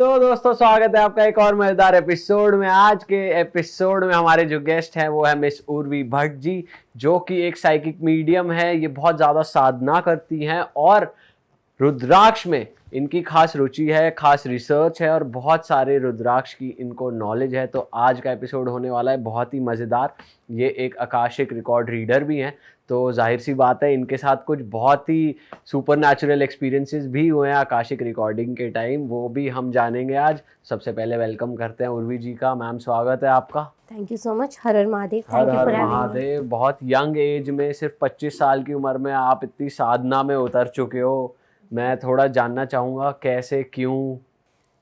तो दोस्तों स्वागत है आपका एक और मजेदार एपिसोड में। आज के एपिसोड में हमारे जो गेस्ट हैं वो है मिस उर्वी भट्ट जी, जो कि एक साइकिक मीडियम है। ये बहुत ज़्यादा साधना करती हैं और रुद्राक्ष में इनकी खास रुचि है, खास रिसर्च है और बहुत सारे रुद्राक्ष की इनको नॉलेज है। तो आज का एपिसोड होने वाला है बहुत ही मज़ेदार। ये एक आकाशिक रिकॉर्ड रीडर भी हैं, तो जाहिर सी बात है इनके साथ कुछ बहुत ही सुपर नेचुरल एक्सपीरियंसेस भी हुए हैं आकाशिक रिकॉर्डिंग के टाइम, वो भी हम जानेंगे आज। सबसे पहले वेलकम करते हैं उर्वी जी का। मैम स्वागत है आपका। Thank you so much. हर हर महादेव। हर हर महादेव। बहुत यंग एज में, सिर्फ 25 साल की उम्र में आप इतनी साधना में उतर चुके हो। मैं थोड़ा जानना चाहूँगा कैसे, क्यों।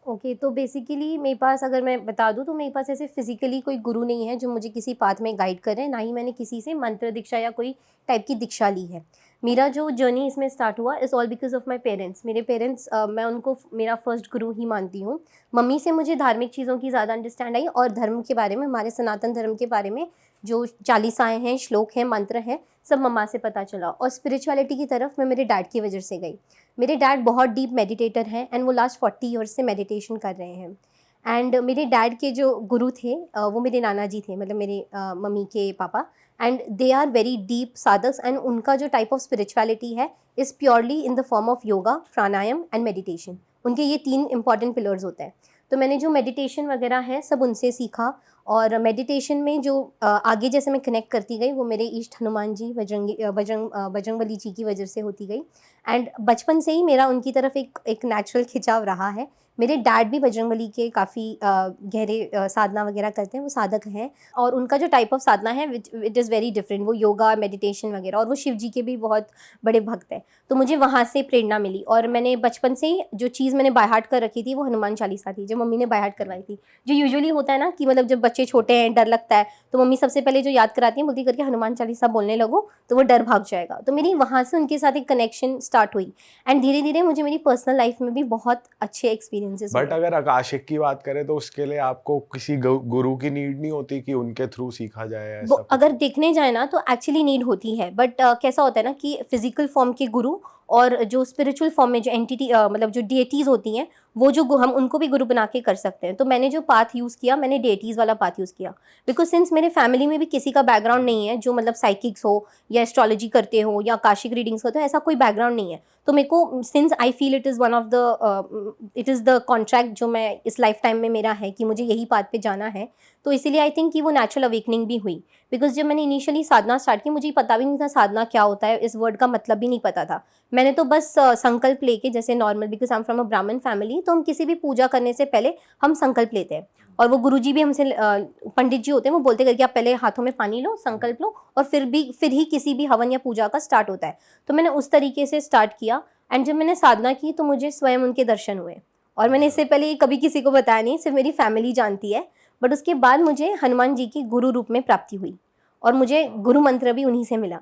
ओके तो बेसिकली मेरे पास, अगर मैं बता दूं तो मेरे पास ऐसे फिजिकली कोई गुरु नहीं है जो मुझे किसी पाथ में गाइड करे, ना ही मैंने किसी से मंत्र दीक्षा या कोई टाइप की दीक्षा ली है। मेरा जो जर्नी इसमें स्टार्ट हुआ is all because of my parents. मेरे पेरेंट्स, मैं उनको मेरा फर्स्ट गुरु ही मानती हूँ। मम्मी से मुझे धार्मिक चीज़ों की ज़्यादा अंडरस्टैंड आई और धर्म के बारे में, हमारे सनातन धर्म के बारे में जो चालीसाएँ हैं, श्लोक हैं, मंत्र हैं, सब मम्मा से पता चला। और स्पिरिचुअलिटी की तरफ मैं मेरे डैड की वजह से गई। मेरे डैड बहुत डीप मेडिटेटर हैं एंड वो लास्ट 40 ईयर्स से मेडिटेशन कर रहे हैं। एंड मेरे डैड के जो गुरु थे वो मेरे नाना जी थे, मतलब मेरे मम्मी के papa. And they are very deep साधक्स एंड उनका जो टाइप ऑफ स्पिरिचुअलिटी है is purely in the form of yoga, pranayama and meditation. उनके ये 3 इंपॉर्टेंट पिलर्स होते हैं। तो मैंने जो मेडिटेशन वगैरह है सब उनसे सीखा। और मेडिटेशन में जो आगे जैसे मैं कनेक्ट करती गई वो मेरे ईष्ट हनुमान जी, बजरंगबली जी की वजह से होती गई। एंड बचपन से ही मेरा उनकी तरफ एक नेचुरल खिंचाव रहा है। मेरे डैड भी बजरंगबली के काफ़ी गहरे साधना वगैरह करते हैं, वो साधक हैं। और उनका जो टाइप ऑफ साधना है इट इज़ वेरी डिफरेंट, वो योगा, मेडिटेशन वगैरह। और वो शिव जी के भी बहुत बड़े भक्त हैं। तो मुझे वहाँ से प्रेरणा मिली और मैंने बचपन से ही जो चीज़ मैंने बाय हार्ट कर रखी थी वो हनुमान चालीसा थी, जो मम्मी ने बाय हार्ट करवाई थी। जो यूजुअली होता है ना कि मतलब जब बच्चे छोटे हैं, डर लगता है, तो मम्मी सबसे पहले जो याद कराती हैं, बोलती करके हनुमान चालीसा बोलने लगो तो वो डर भाग जाएगा। तो मेरी वहाँ से उनके साथ एक कनेक्शन स्टार्ट हुई एंड धीरे धीरे मुझे मेरी पर्सनल लाइफ में भी बहुत अच्छे एक्सपीरियंसेस। बट अगर आकाशिक की बात करें तो उसके लिए आपको किसी गुरु की नीड नहीं होती कि उनके थ्रू सीखा जाए ऐसा? अगर देखने जाए ना तो एक्चुअली नीड होती है, बट कैसा होता है ना कि फिजिकल फॉर्म के गुरु और जो स्पिरिचुअल फॉर्म में जो एंटिटी, मतलब जो डेटीज़ होती हैं, वो जो हम उनको भी गुरु बना के कर सकते हैं। तो मैंने जो पाथ यूज़ किया, मैंने डेटीज़ वाला पाथ यूज़ किया। बिकॉज सिंस मेरे फैमिली में भी किसी का बैकग्राउंड नहीं है जो मतलब साइकिक्स हो या एस्ट्रोलॉजी करते हो या आकाशिक रीडिंग्स होते हो, ऐसा कोई बैकग्राउंड नहीं है। तो मेरे को since I feel it is the contract जो मैं इस लाइफ टाइम में मेरा है कि मुझे यही पाथ पे जाना है। तो इसीलिए आई थिंक कि वो नेचुरल अवेकनिंग भी हुई। बिकॉज जब मैंने इनिशियली साधना स्टार्ट की, मुझे पता भी नहीं था साधना क्या होता है, इस वर्ड का मतलब भी नहीं पता था। मैंने तो बस संकल्प लेके, जैसे normal, because I am from a ब्राह्मण फैमिली, तो हम किसी भी पूजा करने से पहले हम संकल्प लेते हैं। और वो गुरुजी भी हमसे, पंडित जी होते हैं, वो बोलते करके आप पहले हाथों में पानी लो, संकल्प लो, और फिर ही किसी भी हवन या पूजा का स्टार्ट होता है। तो मैंने उस तरीके से स्टार्ट किया एंड जब मैंने साधना की तो मुझे स्वयं उनके दर्शन हुए। और मैंने इससे पहले कभी किसी को बताया नहीं, सिर्फ मेरी फैमिली जानती है। बट उसके बाद मुझे हनुमान जी की गुरु रूप में प्राप्ति हुई और मुझे गुरु मंत्र भी उन्हीं से मिला।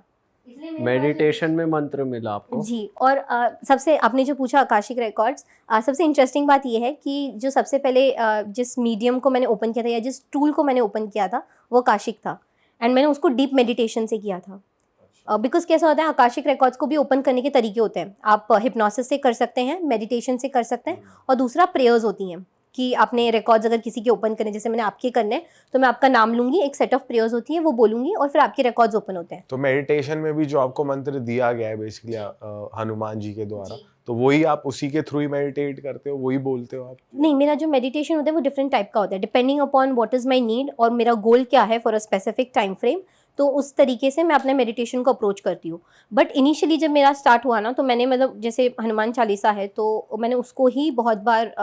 मेडिटेशन में मंत्र मिला आपको? जी। और सबसे आपने जो पूछा आकाशिक रिकॉर्ड्स, सबसे इंटरेस्टिंग बात यह है कि जो सबसे पहले जिस मीडियम को मैंने ओपन किया था या जिस टूल को मैंने ओपन किया था वो आकाशिक था। एंड मैंने उसको डीप मेडिटेशन से किया था। बिकॉज कैसा होता है, आकाशिक रिकॉर्ड्स को भी ओपन करने के तरीके होते हैं। आप हिप्नोसिस से कर सकते हैं, मेडिटेशन से कर सकते हैं, और दूसरा प्रेयर्स होती हैं कि आपने रिकॉर्ड्स अगर किसी के ओपन करने, जैसे मैंने आपके करने, तो मैं आपका नाम लूंगी, एक सेट ऑफ प्रेयर्स होती है वो बोलूंगी और फिर आपके रिकॉर्ड्स ओपन होते हैं। तो मेडिटेशन में भी जो आपको मंत्र दिया गया है बेसिकली हनुमान जी के द्वारा, तो वही आप उसी के थ्रू ही मेडिटेट करते हो, वही बोलते हो आप? नहीं, मेरा जो मेडिटेशन होता है वो डिफरेंट टाइप का होता है, depending upon what is my need और मेरा गोल क्या है for a specific time frame. तो उस तरीके से मैं अपने मेडिटेशन को अप्रोच करती हूँ। बट इनिशियली जब मेरा स्टार्ट हुआ ना, तो मैंने मतलब जैसे हनुमान चालीसा है तो मैंने उसको ही बहुत बार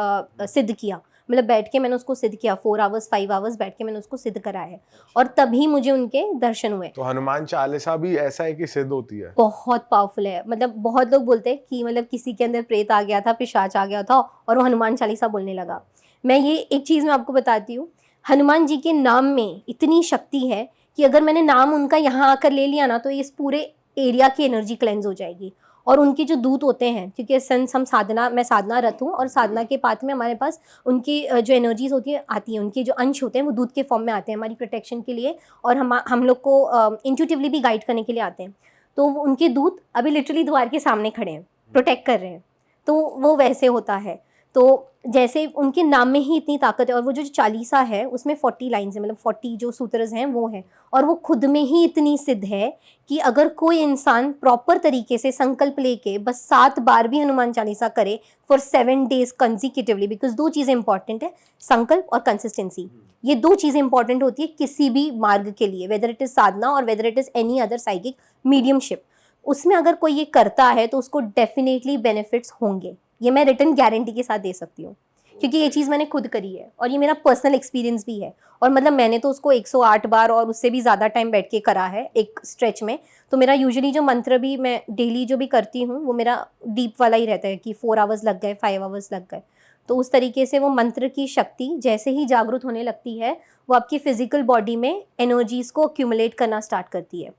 सिद्ध किया। मतलब बैठ के मैंने उसको सिद्ध किया, 4 आवर्स 5 आवर्स बैठ के मैंने उसको सिद्ध कराया है और तभी मुझे उनके दर्शन हुए। तो हनुमान चालीसा भी ऐसा है कि सिद्ध होती है? बहुत पावरफुल है। मतलब बहुत लोग बोलते हैं कि मतलब किसी के अंदर प्रेत आ गया था, पिशाच आ गया था और वो हनुमान चालीसा बोलने लगा। मैं ये एक चीज़ मैं आपको बताती हूँ, हनुमान जी के नाम में इतनी शक्ति है कि अगर मैंने नाम उनका यहाँ आकर ले लिया ना तो इस पूरे एरिया की एनर्जी क्लेंज हो जाएगी। और उनके जो दूत होते हैं, क्योंकि सिंस हम मैं साधना रत हूँ और साधना के पाथ में हमारे पास उनकी जो एनर्जीज होती है आती हैं, उनके जो अंश होते हैं वो दूत के फॉर्म में आते हैं हमारी प्रोटेक्शन के लिए और हम लोग को इंट्यूटिवली भी गाइड करने के लिए आते हैं। तो उनके दूत अभी लिटरली द्वार के सामने खड़े हैं, प्रोटेक्ट कर रहे हैं। तो वो वैसे होता है। तो जैसे उनके नाम में ही इतनी ताकत है, और वो जो चालीसा है उसमें 40 लाइन्स है, मतलब 40 जो सूत्रस हैं वो हैं, और वो खुद में ही इतनी सिद्ध है कि अगर कोई इंसान प्रॉपर तरीके से संकल्प लेके बस 7 बार भी हनुमान चालीसा करे फॉर 7 डेज कंसिक्यूटिवली, बिकॉज 2 चीज़ें इंपॉर्टेंट है, संकल्प और कंसिस्टेंसी। ये 2 चीज़ें इंपॉर्टेंट होती है किसी भी मार्ग के लिए, वेदर इट इज़ साधना और whether it is any other psychic mediumship. उसमें अगर कोई ये करता है तो उसको डेफिनेटली बेनिफिट्स होंगे, ये मैं रिटर्न गारंटी के साथ दे सकती हूँ, क्योंकि ये चीज़ मैंने खुद करी है और ये मेरा पर्सनल एक्सपीरियंस भी है। और मतलब मैंने तो उसको 108 बार और उससे भी ज़्यादा टाइम बैठ के करा है एक स्ट्रेच में। तो मेरा यूजुअली जो मंत्र भी मैं डेली जो भी करती हूँ वो मेरा डीप वाला ही रहता है कि 4 आवर्स लग गए, 5 आवर्स लग गए। तो उस तरीके से वो मंत्र की शक्ति जैसे ही जागरूक होने लगती है वो आपकी फिजिकल बॉडी में एनर्जीज़ को अक्यूमुलेट करना स्टार्ट करती है।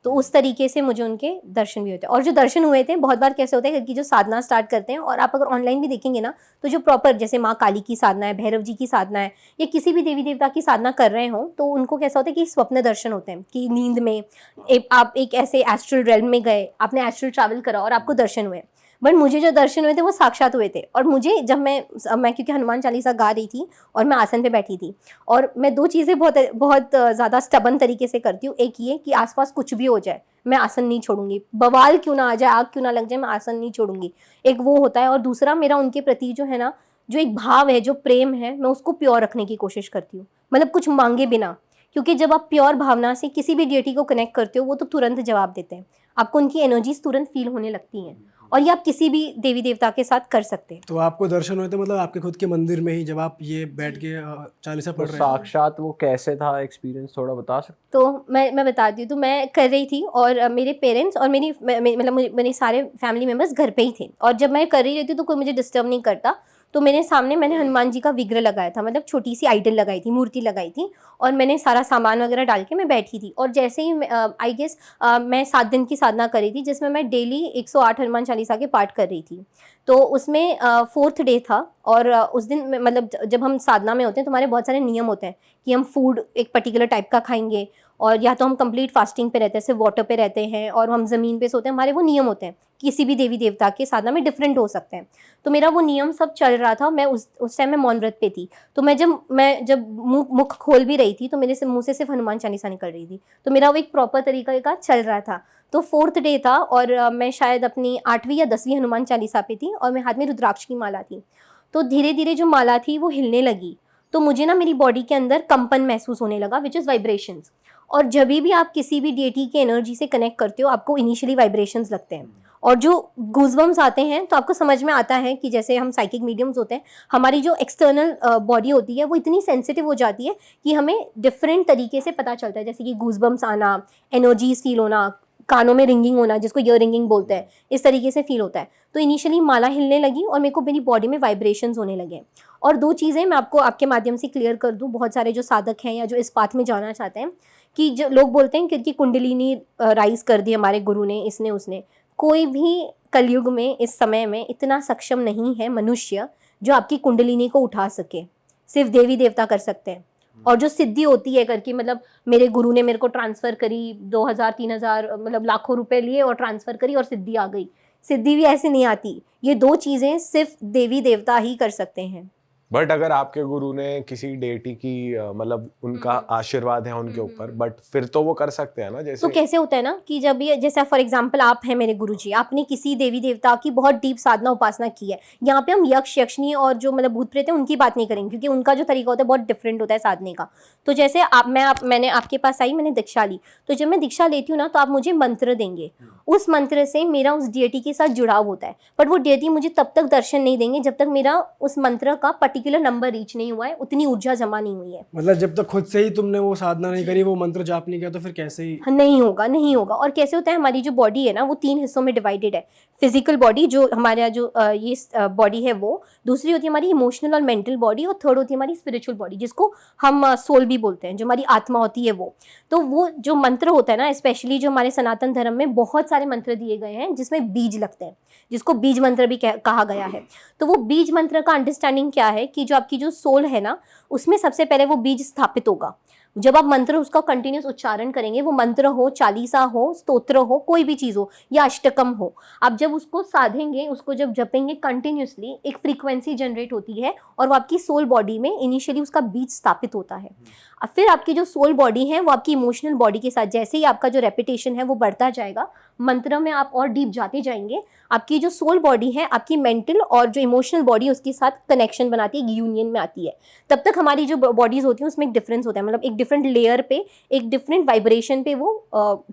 तो उस तरीके से मुझे उनके दर्शन भी होते हैं। और जो दर्शन हुए थे बहुत बार कैसे होते हैं कि जो साधना स्टार्ट करते हैं, और आप अगर ऑनलाइन भी देखेंगे ना, तो जो प्रॉपर जैसे माँ काली की साधना है, भैरव जी की साधना है, या किसी भी देवी देवता की साधना कर रहे हो, तो उनको कैसा होता है कि स्वप्न दर्शन होते हैं कि नींद में आप एक ऐसे एस्ट्रल रेल्म में गए, आपने एस्ट्रल ट्रैवल करा और आपको दर्शन हुए। बट मुझे जो दर्शन हुए थे वो साक्षात हुए थे। और मुझे जब मैं क्योंकि हनुमान चालीसा गा रही थी और मैं आसन पे बैठी थी, और मैं 2 चीज़ें बहुत ज़्यादा स्टबन तरीके से करती हूँ। एक ये कि आसपास कुछ भी हो जाए मैं आसन नहीं छोड़ूंगी, बवाल क्यों ना आ जाए, आग क्यों ना लग जाए, मैं आसन नहीं छोड़ूंगी, एक वो होता है। और दूसरा मेरा उनके प्रति जो है ना, जो एक भाव है, जो प्रेम है, मैं उसको प्योर रखने की कोशिश करती हूँ, मतलब कुछ मांगे बिना। क्योंकि जब आप प्योर भावना से किसी भी डिएटी को कनेक्ट करते हो वो तो तुरंत जवाब देते हैं, आपको उनकी एनर्जीज तुरंत फील होने लगती हैं, और ये आप किसी भी देवी देवता के साथ कर सकते हैं। तो आपको दर्शन हुए थे मतलब आपके खुद के मंदिर में ही, जब आप ये बैठ के चालीसा तो पढ़ रहे थे? साक्षात वो कैसे था एक्सपीरियंस, थोड़ा बता सकते? तो मैं बताती हूँ। तो मैं कर रही थी और मेरे पेरेंट्स और मेरे सारे फैमिली मेम्बर्स घर पे ही थे, और जब मैं कर रही रहती तो कोई मुझे डिस्टर्ब नहीं करता। तो मेरे सामने मैंने हनुमान जी का विग्रह लगाया था, मतलब छोटी सी आइडल लगाई थी, मूर्ति लगाई थी, और मैंने सारा सामान वगैरह डाल के मैं बैठी थी। और जैसे ही आई गेस मैं 7 दिन की साधना कर रही थी, जिसमें मैं डेली 108 हनुमान चालीसा के पाठ कर रही थी। तो उसमें 4th डे था, और उस दिन मतलब जब हम साधना में होते हैं तो हमारे बहुत सारे नियम होते हैं कि हम फूड एक पर्टिकुलर टाइप का खाएंगे, और या तो हम कंप्लीट फास्टिंग पे रहते हैं, सिर्फ वाटर पे रहते हैं, और हम ज़मीन पे सोते हैं। हमारे वो नियम होते हैं, किसी भी देवी देवता के साधना में डिफरेंट हो सकते हैं। तो मेरा वो नियम सब चल रहा था। मैं उस टाइम में मौन व्रत पे थी। तो मैं जब मुख खोल भी रही थी तो मेरे से मुँह से सिर्फ हनुमान चालीसा निकल रही थी। तो मेरा वो एक प्रॉपर तरीका का चल रहा था। तो 4th डे था, और मैं शायद अपनी 8वीं या 10वीं हनुमान चालीसा पे थी, और मेरे हाथ में रुद्राक्ष की माला थी। तो धीरे धीरे जो माला थी वो हिलने लगी, तो मुझे ना मेरी बॉडी के अंदर कंपन महसूस होने लगा, विच इज़ वाइब्रेशंस। और जब भी आप किसी भी डेटी की एनर्जी से कनेक्ट करते हो, आपको इनिशियली वाइब्रेशंस लगते हैं, और जो गूज़बम्स आते हैं तो आपको समझ में आता है कि जैसे हम साइकिक मीडियम्स होते हैं, हमारी जो एक्सटर्नल बॉडी होती है वो इतनी सेंसिटिव हो जाती है कि हमें डिफरेंट तरीके से पता चलता है, जैसे कि गूज़बम्स आना, एनर्जीज फील होना, कानों में रिंगिंग होना, जिसको ईयर रिंगिंग बोलते हैं, इस तरीके से फील होता है। तो इनिशियली माला हिलने लगी और मेरे को मेरी बॉडी में वाइब्रेशंस होने लगे। और 2 चीज़ें मैं आपको आपके माध्यम से क्लियर कर दूं, बहुत सारे जो साधक हैं या जो इस पाथ में जाना चाहते हैं, कि जो लोग बोलते हैं कि कुंडलिनी राइज कर दी हमारे गुरु ने, इसने उसने, कोई भी कलयुग में इस समय में इतना सक्षम नहीं है मनुष्य जो आपकी कुंडलिनी को उठा सके, सिर्फ देवी देवता कर सकते हैं। और जो सिद्धि होती है करके, मतलब मेरे गुरु ने मेरे को ट्रांसफ़र करी, 2000-3000 मतलब लाखों रुपए लिए और ट्रांसफ़र करी और सिद्धि आ गई, सिद्धि भी ऐसे नहीं आती। ये 2 चीज़ें सिर्फ देवी देवता ही कर सकते हैं। बट अगर आपके गुरु ने किसी डेटी की मतलब उनका आशीर्वाद है उनके ऊपर, बट फिर तो वो कर सकते हैं ना। जैसे तो कैसे होता है ना कि जब ये, जैसे फॉर एग्जांपल आप हैं मेरे गुरुजी, आपने किसी देवी देवता की बहुत डीप साधना उपासना की है। यहाँ पे हम यक्ष यक्षनी और जो मतलब भूत प्रेत है उनकी बात नहीं करेंगे, क्योंकि उनका जो तरीका होता है बहुत डिफरेंट होता है साधने का। तो जैसे मैंने आपके पास आई, मैंने दीक्षा ली, तो जब मैं दीक्षा लेती हूँ ना तो आप मुझे मंत्र देंगे, उस मंत्र से मेरा उस डिएटी के साथ जुड़ाव होता है। बट वो डिएटी मुझे तब तक दर्शन नहीं देंगे जब तक मेरा उस मंत्र का पर्टिकुलर नंबर रीच नहीं हुआ है, उतनी ऊर्जा जमा नहीं हुई है। मतलब जब तक खुद से ही तुमने वो साधना नहीं करी, वो मंत्र जाप नहीं किया, तो फिर कैसे ही नहीं होगा। और कैसे होता है, हमारी जो बॉडी है ना वो 3 हिस्सों में डिवाइडेड है। फिजिकल बॉडी, जो हमारा जो ये बॉडी है वो, दूसरी होती है हमारी इमोशनल और मेंटल बॉडी, और थर्ड होती है हमारी स्पिरिचुअल बॉडी, जिसको हम सोल भी बोलते हैं, जो हमारी आत्मा होती है वो। तो वो जो मंत्र होता है ना, स्पेशली जो हमारे सनातन धर्म में बहुत सारे मंत्र दिए गए हैं जिसमें बीज लगते हैं, जिसको बीज मंत्र भी कहा गया है। तो वो बीज मंत्र का अंडरस्टैंडिंग क्या है कि जो आपकी जो सोल है ना, उसमें सबसे पहले वो बीज स्थापित होगा। जब आप मंत्र उसका कंटिन्यूस उच्चारण करेंगे, वो मंत्र हो, चालीसा हो, स्तोत्र हो, कोई भी चीज़ हो या अष्टकम हो, आप जब उसको साधेंगे, उसको जब जपेंगे कंटिन्यूसली, एक फ्रीक्वेंसी जनरेट होती है और वो आपकी सोल बॉडी में इनिशियली उसका बीज स्थापित होता है। अब फिर आपकी जो सोल बॉडी है वो आपकी इमोशनल बॉडी के साथ जैसे ही आपका जो रेपिटेशन है वो बढ़ता जाएगा, मंत्र में आप और डीप जाते जाएंगे, आपकी जो सोल बॉडी है आपकी मेंटल और जो इमोशनल बॉडी है उसके साथ कनेक्शन बनाती है, यूनियन में आती है। तब तक हमारी जो बॉडीज होती हैं उसमें एक डिफरेंस होता है, मतलब एक डिफरेंट लेयर पे, एक डिफरेंट वाइब्रेशन पे वो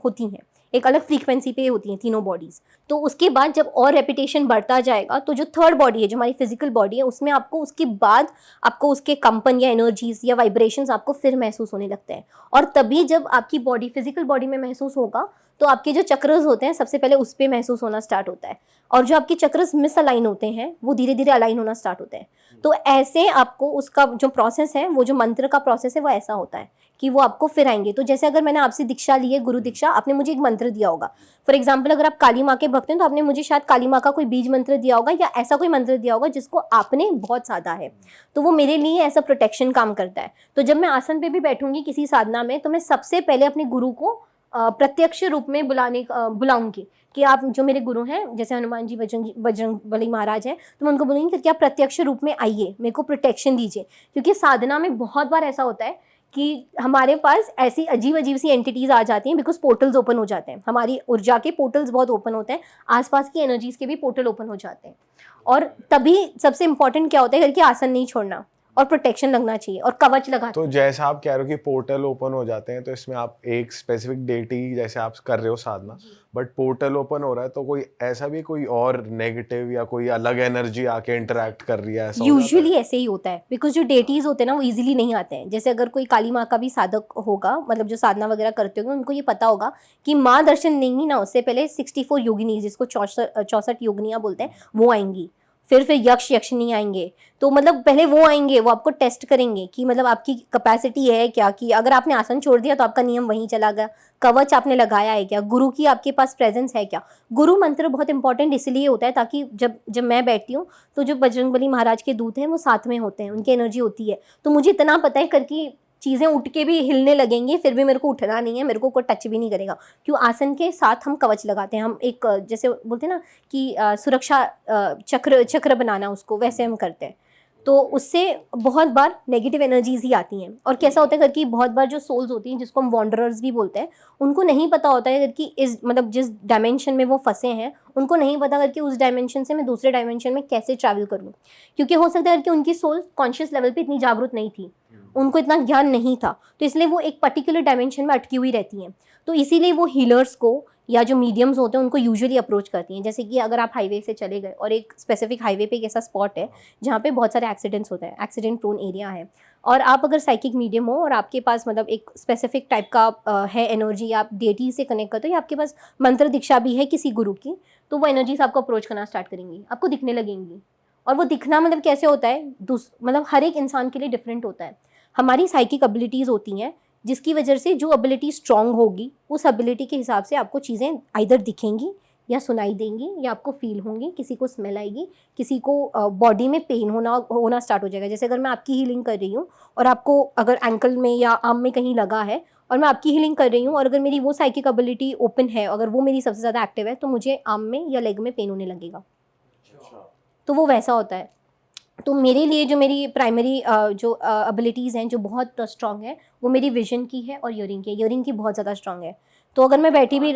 होती हैं, एक अलग फ्रीक्वेंसी पे होती हैं तीनों बॉडीज़। तो उसके बाद जब और रेपिटेशन बढ़ता जाएगा तो जो थर्ड बॉडी है, जो हमारी फिजिकल बॉडी है, उसमें आपको उसके बाद आपको उसके कंपन या एनर्जीज या वाइब्रेशंस आपको फिर महसूस होने लगते हैं। और तभी जब आपकी बॉडी फिजिकल बॉडी में महसूस होगा तो आपके जो चक्रस होते हैं सबसे पहले उस पर महसूस होना स्टार्ट होता है, और जो आपके चक्रस मिस अलाइन होते हैं वो धीरे धीरे अलाइन होना स्टार्ट होते हैं। तो ऐसे आपको उसका जो प्रोसेस है, वो जो मंत्र का प्रोसेस है वो ऐसा होता है कि वो आपको फिर आएंगे। तो जैसे अगर मैंने आपसे दीक्षा ली है, गुरु दीक्षा, आपने मुझे एक मंत्र दिया होगा, फॉर एग्जाम्पल अगर आप काली माँ के भक्त हैं तो आपने मुझे शायद काली माँ का कोई बीज मंत्र दिया होगा या ऐसा कोई मंत्र दिया होगा जिसको आपने बहुत साधा है, तो वो मेरे लिए ऐसा प्रोटेक्शन काम करता है। तो जब मैं आसन पे भी बैठूंगी किसी साधना में तो मैं सबसे पहले अपने गुरु को प्रत्यक्ष रूप में बुलाऊंगी कि आप जो मेरे गुरु हैं, जैसे हनुमान जी, बजरंगबली महाराज हैं, तो मैं उनको बोलूँगी कि आप प्रत्यक्ष रूप में आइए, मेरे को प्रोटेक्शन दीजिए। क्योंकि साधना में बहुत बार ऐसा होता है कि हमारे पास ऐसी अजीब अजीब सी एंटिटीज़ आ जाती हैं, बिकॉज पोर्टल्स ओपन हो जाते हैं, हमारी ऊर्जा के पोर्टल्स बहुत ओपन होते हैं, आसपास की एनर्जीज़ के भी पोर्टल ओपन हो जाते हैं। और तभी सबसे इंपॉर्टेंट क्या होता है कि आसन नहीं छोड़ना और प्रोटेक्शन लगना चाहिए और कवच लगा। तो जैसा आप कह रहे हो कि पोर्टल ओपन हो जाते हैं, तो इसमें आप एक स्पेसिफिक डेटी जैसे आप कर रहे हो साधना, बट पोर्टल ओपन हो रहा है तो कोई ऐसा भी कोई और नेगेटिव या कोई अलग एनर्जी आके इंटरेक्ट कर रही है, ऐसा यूजुअली ऐसे ही होता है, बिकॉज जो डेटीज होते हैं ना वो इजीली नहीं आते हैं। जैसे अगर कोई काली माँ का भी साधक होगा, मतलब जो साधना वगैरह करते होंगे, उनको ये पता होगा कि माँ दर्शन देंगी ना, उससे पहले 64 योगिनी, जिसको 64 योगिनियाँ बोलते हैं, वो आएंगी। फिर यक्ष यक्षिनी आएंगे। तो मतलब पहले वो आएंगे, वो आपको टेस्ट करेंगे कि मतलब आपकी कैपेसिटी है क्या, कि अगर आपने आसन छोड़ दिया तो आपका नियम वहीं चला गया, कवच आपने लगाया है क्या, गुरु की आपके पास प्रेजेंस है क्या। गुरु मंत्र बहुत इंपॉर्टेंट इसलिए होता है ताकि जब मैं बैठती हूँ तो जो बजरंगबली महाराज के दूत हैं वो साथ में होते हैं, उनकी एनर्जी होती है। तो मुझे इतना पता है करके चीज़ें उठ के भी हिलने लगेंगी, फिर भी मेरे को उठना नहीं है, मेरे को कोई टच भी नहीं करेगा। क्यों? आसन के साथ हम कवच लगाते हैं, हम एक जैसे बोलते हैं ना कि सुरक्षा चक्र बनाना, उसको वैसे हम करते हैं। तो उससे बहुत बार नेगेटिव एनर्जीज ही आती हैं। और कैसा होता है करके बहुत बार जो सोल्स होती हैं, जिसको हम वॉन्डरर्स भी बोलते हैं, उनको नहीं पता होता है कि इस मतलब जिस डायमेंशन में वो फंसे हैं, उनको नहीं पता करके उस डायमेंशन से मैं दूसरे डायमेंशन में कैसे ट्रैवल करूँ। क्योंकि हो सकता है कि उनकी सोल कॉन्शियस लेवल पे इतनी जागरूक नहीं थी, उनको इतना ज्ञान नहीं था, तो इसलिए वो एक पर्टिकुलर डायमेंशन में अटकी हुई रहती हैं। तो इसीलिए वो हीलर्स को या जो मीडियम्स होते हैं उनको यूजुअली अप्रोच करती हैं। जैसे कि अगर आप हाईवे से चले गए और एक स्पेसिफिक हाईवे पे एक ऐसा स्पॉट है जहाँ पे बहुत सारे एक्सीडेंट्स होते हैं, एक्सीडेंट प्रोन एरिया है, और आप अगर साइकिक मीडियम हो और आपके पास मतलब एक स्पेसिफिक टाइप का है एनर्जी, आप डेटी से कनेक्ट करते हो या आपके पास मंत्र दीक्षा भी है किसी गुरु की, तो वो एनर्जीज आपको अप्रोच करना स्टार्ट करेंगी, आपको दिखने लगेंगी। और वो दिखना मतलब कैसे होता है, मतलब हर एक इंसान के लिए डिफरेंट होता है। हमारी साइकिक एबिलिटीज़ होती हैं जिसकी वजह से जो एबिलिटी स्ट्रांग होगी उस एबिलिटी के हिसाब से आपको चीज़ें आइदर दिखेंगी या सुनाई देंगी या आपको फील होंगी, किसी को स्मेल आएगी, किसी को बॉडी में पेन होना स्टार्ट हो जाएगा। जैसे अगर मैं आपकी हीलिंग कर रही हूँ और आपको अगर एंकल में या आर्म में कहीं लगा है और मैं आपकी हीलिंग कर रही हूँ और अगर मेरी वो साइकिक एबिलिटी ओपन है, अगर वो मेरी सबसे ज़्यादा एक्टिव है, तो मुझे आर्म में या लेग में पेन होने लगेगा। तो वो वैसा होता है। तो मेरे लिए जो मेरी प्राइमरी जो एबिलिटीज़ हैं जो बहुत स्ट्रॉन्ग है, वो मेरी विजन की है और ईयरिंग की है। ईयरिंग की बहुत ज़्यादा स्ट्रॉन्ग है। तो अगर मैं बैठी भी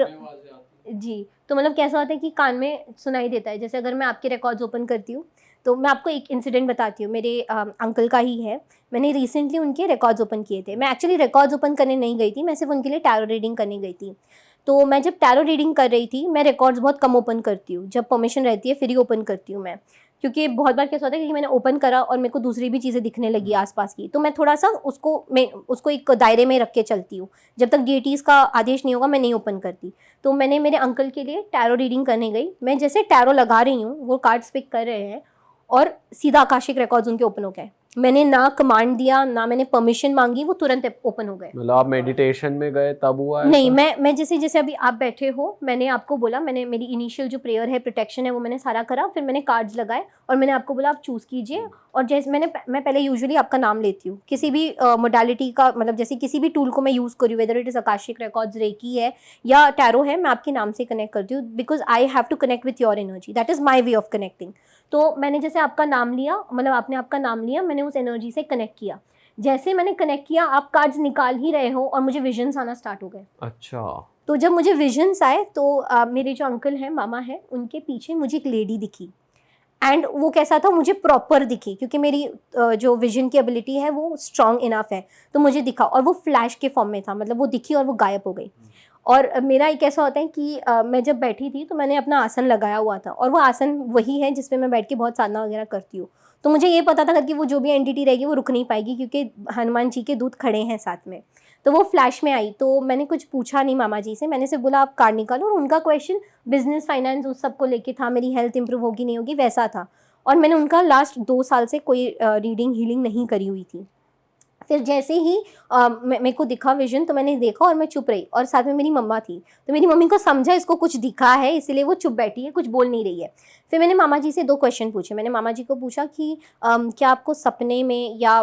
जी, तो मतलब कैसा होता है कि कान में सुनाई देता है। जैसे अगर मैं आपके रिकॉर्ड्स ओपन करती हूँ तो मैं आपको एक इंसिडेंट बताती हूँ, मेरे अंकल का ही है। मैंने रिसेंटली उनके रिकॉर्ड्स ओपन किए थे। मैं एक्चुअली रिकॉर्ड्स ओपन करने नहीं गई थी, मैं सिर्फ उनके लिए टैरो रीडिंग करने गई थी। तो मैं जब टैरो रीडिंग कर रही थी, मैं रिकॉर्ड्स बहुत कम ओपन करती हूँ, जब परमिशन रहती है फिर ही ओपन करती हूँ मैं, क्योंकि बहुत बार कैसा होता है कि मैंने ओपन करा और मेरे को दूसरी भी चीज़ें दिखने लगी आसपास की, तो मैं थोड़ा सा उसको एक दायरे में रख के चलती हूँ। जब तक डीटीज़ का आदेश नहीं होगा मैं नहीं ओपन करती। तो मैंने मेरे अंकल के लिए टैरो रीडिंग करने गई। मैं जैसे टैरो लगा रही हूँ, वो कार्ड्स पिक कर रहे हैं और सीधा आकाशिक रिकॉर्ड्स उनके ओपन हो गए। मैंने ना कमांड दिया, ना मैंने परमिशन मांगी, वो तुरंत ओपन हो गए। मतलब आप मेडिटेशन में गए तब हुआ नहीं, ऐसा? मैं जैसे जैसे अभी आप बैठे हो, मैंने आपको बोला, मैंने मेरी इनिशियल जो प्रेयर है, प्रोटेक्शन है, वो मैंने सारा करा, फिर मैंने कार्ड्स लगाए और मैंने आपको बोला आप चूज़ कीजिए। और जैसे मैं पहले यूजुअली आपका नाम लेती हूँ किसी भी मोडालिटी का, मतलब जैसे किसी भी टूल को मैं यूज़ करी, whether it is Akashic records, reiki है या टैरो है, मैं आपके नाम से कनेक्ट करती हूँ, because I have to connect with your energy, that is my way of connecting. तो मैंने जैसे आपका नाम लिया, मतलब आपने आपका नाम लिया, मैंने उस एनर्जी से कनेक्ट किया। जैसे मैंने कनेक्ट किया, आप कार्ड्स निकाल ही रहे हो और मुझे विजन्स आना स्टार्ट हो गए। अच्छा। तो जब मुझे विजन्स आए तो मेरे जो अंकल हैं, मामा हैं, उनके पीछे मुझे एक लेडी दिखी। एंड वो कैसा था, मुझे प्रॉपर दिखी, क्योंकि मेरी जो विजन की एबिलिटी है वो स्ट्रॉन्ग इनफ है, तो मुझे दिखा। और वो फ्लैश के फॉर्म में था, मतलब वो दिखी और वो गायब हो गई। और मेरा एक ऐसा होता है कि मैं जब बैठी थी तो मैंने अपना आसन लगाया हुआ था, और वो आसन वही है जिसमें मैं बैठ के बहुत साधना वगैरह करती हूँ। तो मुझे ये पता था कि वो जो भी एंटिटी रहेगी वो रुक नहीं पाएगी, क्योंकि हनुमान जी के दूत खड़े हैं साथ में। तो वो फ्लैश में आई, तो मैंने कुछ पूछा नहीं मामा जी से, मैंने सिर्फ बोला आप कार्ड निकालो। और उनका क्वेश्चन बिजनेस, फाइनेंस, उस सब को लेके था, मेरी हेल्थ इंप्रूव होगी नहीं होगी, वैसा था। और मैंने उनका लास्ट 2 साल से कोई रीडिंग हीलिंग नहीं करी हुई थी। फिर जैसे ही मेरे को दिखा विजन, तो मैंने देखा और मैं चुप रही, और साथ में मेरी मम्मा थी। तो मेरी मम्मी को समझा इसको कुछ दिखा है, इसीलिए वो चुप बैठी है, कुछ बोल नहीं रही है। फिर मैंने मामा जी से 2 क्वेश्चन पूछे। मैंने मामा जी को पूछा कि क्या आपको सपने में या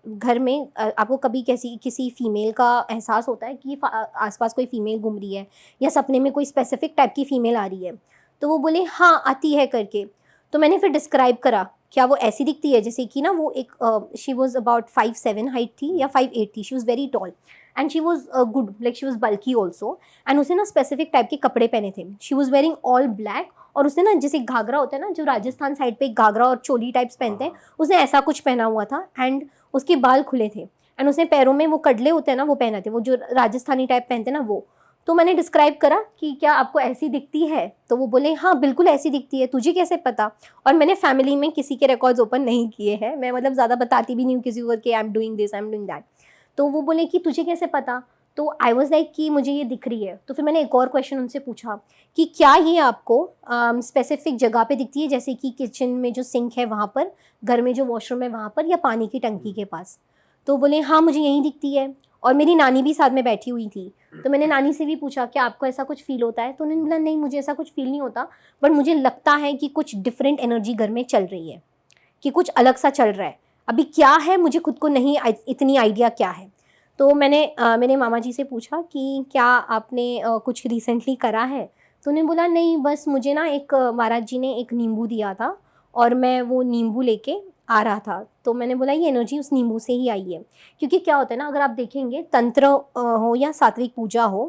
घर में आपको कभी किसी फीमेल का एहसास होता है कि आसपास कोई फीमेल घूम रही है, या सपने में कोई स्पेसिफिक टाइप की फ़ीमेल आ रही है? तो वो बोले हाँ आती है करके। तो मैंने फिर डिस्क्राइब करा, क्या वो ऐसी दिखती है जैसे कि ना, वो एक शी वॉज अबाउट 5'7" हाइट थी या 5'8" थी। She was very tall and she was good, like she was bulky also. And उसने ना स्पेसिफिक टाइप के कपड़े पहने थे। She was wearing all black, और उसने ना जैसे घाघरा होता है ना, जो राजस्थान साइड पे घाघरा और चोली टाइप्स पहनते हैं, उसने ऐसा कुछ पहना हुआ था। एंड उसके बाल खुले थे, एंड उसने पैरों में वो कडले होते हैं ना, वो पहने थे, वो जो राजस्थानी टाइप पहनते हैं ना, वो। तो मैंने डिस्क्राइब करा कि क्या आपको ऐसी दिखती है? तो वो बोले हाँ बिल्कुल ऐसी दिखती है, तुझे कैसे पता? और मैंने फैमिली में किसी के रिकॉर्ड्स ओपन नहीं किए हैं, मैं मतलब ज़्यादा बताती भी नहीं हूँ किसी को कि I am doing this, I am doing that. तो वो बोले कि तुझे कैसे पता? तो आई वॉज लाइक कि मुझे ये दिख रही है। तो फिर मैंने एक और क्वेश्चन उनसे पूछा कि क्या ये आपको स्पेसिफिक जगह पे दिखती है, जैसे कि किचन में जो सिंक है वहाँ पर, घर में जो वॉशरूम है वहाँ पर, या पानी की टंकी के पास? तो बोले हाँ मुझे यहीं दिखती है। और मेरी नानी भी साथ में बैठी हुई थी। तो मैंने नानी से भी पूछा कि आपको ऐसा कुछ फील होता है? तो उन्होंने बोला नहीं मुझे ऐसा कुछ फील नहीं होता, बट मुझे लगता है कि कुछ डिफरेंट एनर्जी घर में चल रही है, कि कुछ अलग सा चल रहा है। अभी क्या है मुझे खुद को नहीं इतनी आइडिया क्या है। तो मैंने मेरे मामा जी से पूछा कि क्या आपने कुछ रिसेंटली करा है? तो उन्होंने बोला नहीं, बस मुझे ना एक महाराज जी ने एक नींबू दिया था, और मैं वो नींबू लेके आ रहा था। तो मैंने बोला ये एनर्जी उस नींबू से ही आई है। क्योंकि क्या होता है ना, अगर आप देखेंगे तंत्र हो या सात्विक पूजा हो,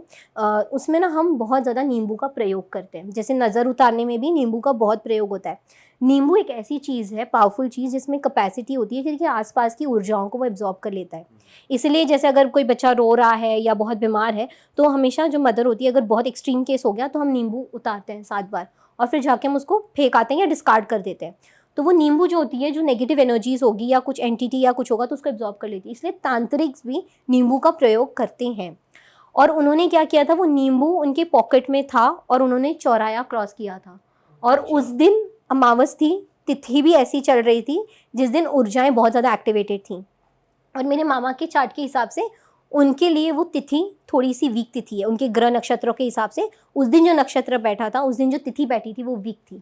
उसमें ना हम बहुत ज़्यादा नींबू का प्रयोग करते हैं। जैसे नज़र उतारने में भी नींबू का बहुत प्रयोग होता है। नींबू एक ऐसी चीज़ है, पावरफुल चीज़, जिसमें कैपेसिटी होती है कि आसपास की ऊर्जाओं को वो एब्जॉर्ब कर लेता है। इसलिए जैसे अगर कोई बच्चा रो रहा है या बहुत बीमार है, तो हमेशा जो मदर होती है, अगर बहुत एक्सट्रीम केस हो गया तो हम नींबू उतारते हैं 7 बार, और फिर जाके हम उसको फेंक आते हैं या डिस्कार्ड कर देते हैं। तो वो नींबू जो होती है, जो नेगेटिव एनर्जीज होगी या कुछ एंटिटी या कुछ होगा, तो उसको एब्जॉर्ब कर लेती है। इसलिए तांत्रिक्स भी नींबू का प्रयोग करते हैं। और उन्होंने क्या किया था, वो नींबू उनके पॉकेट में था और उन्होंने चौराया क्रॉस किया था। और उस दिन अमावस थी, तिथि भी ऐसी चल रही थी जिस दिन ऊर्जाएं बहुत ज़्यादा एक्टिवेटेड थी। और मेरे मामा के चार्ट के हिसाब से उनके लिए वो तिथि थोड़ी सी वीक तिथि है। उनके ग्रह नक्षत्रों के हिसाब से उस दिन जो नक्षत्र बैठा था, उस दिन जो तिथि बैठी थी, वो वीक थी।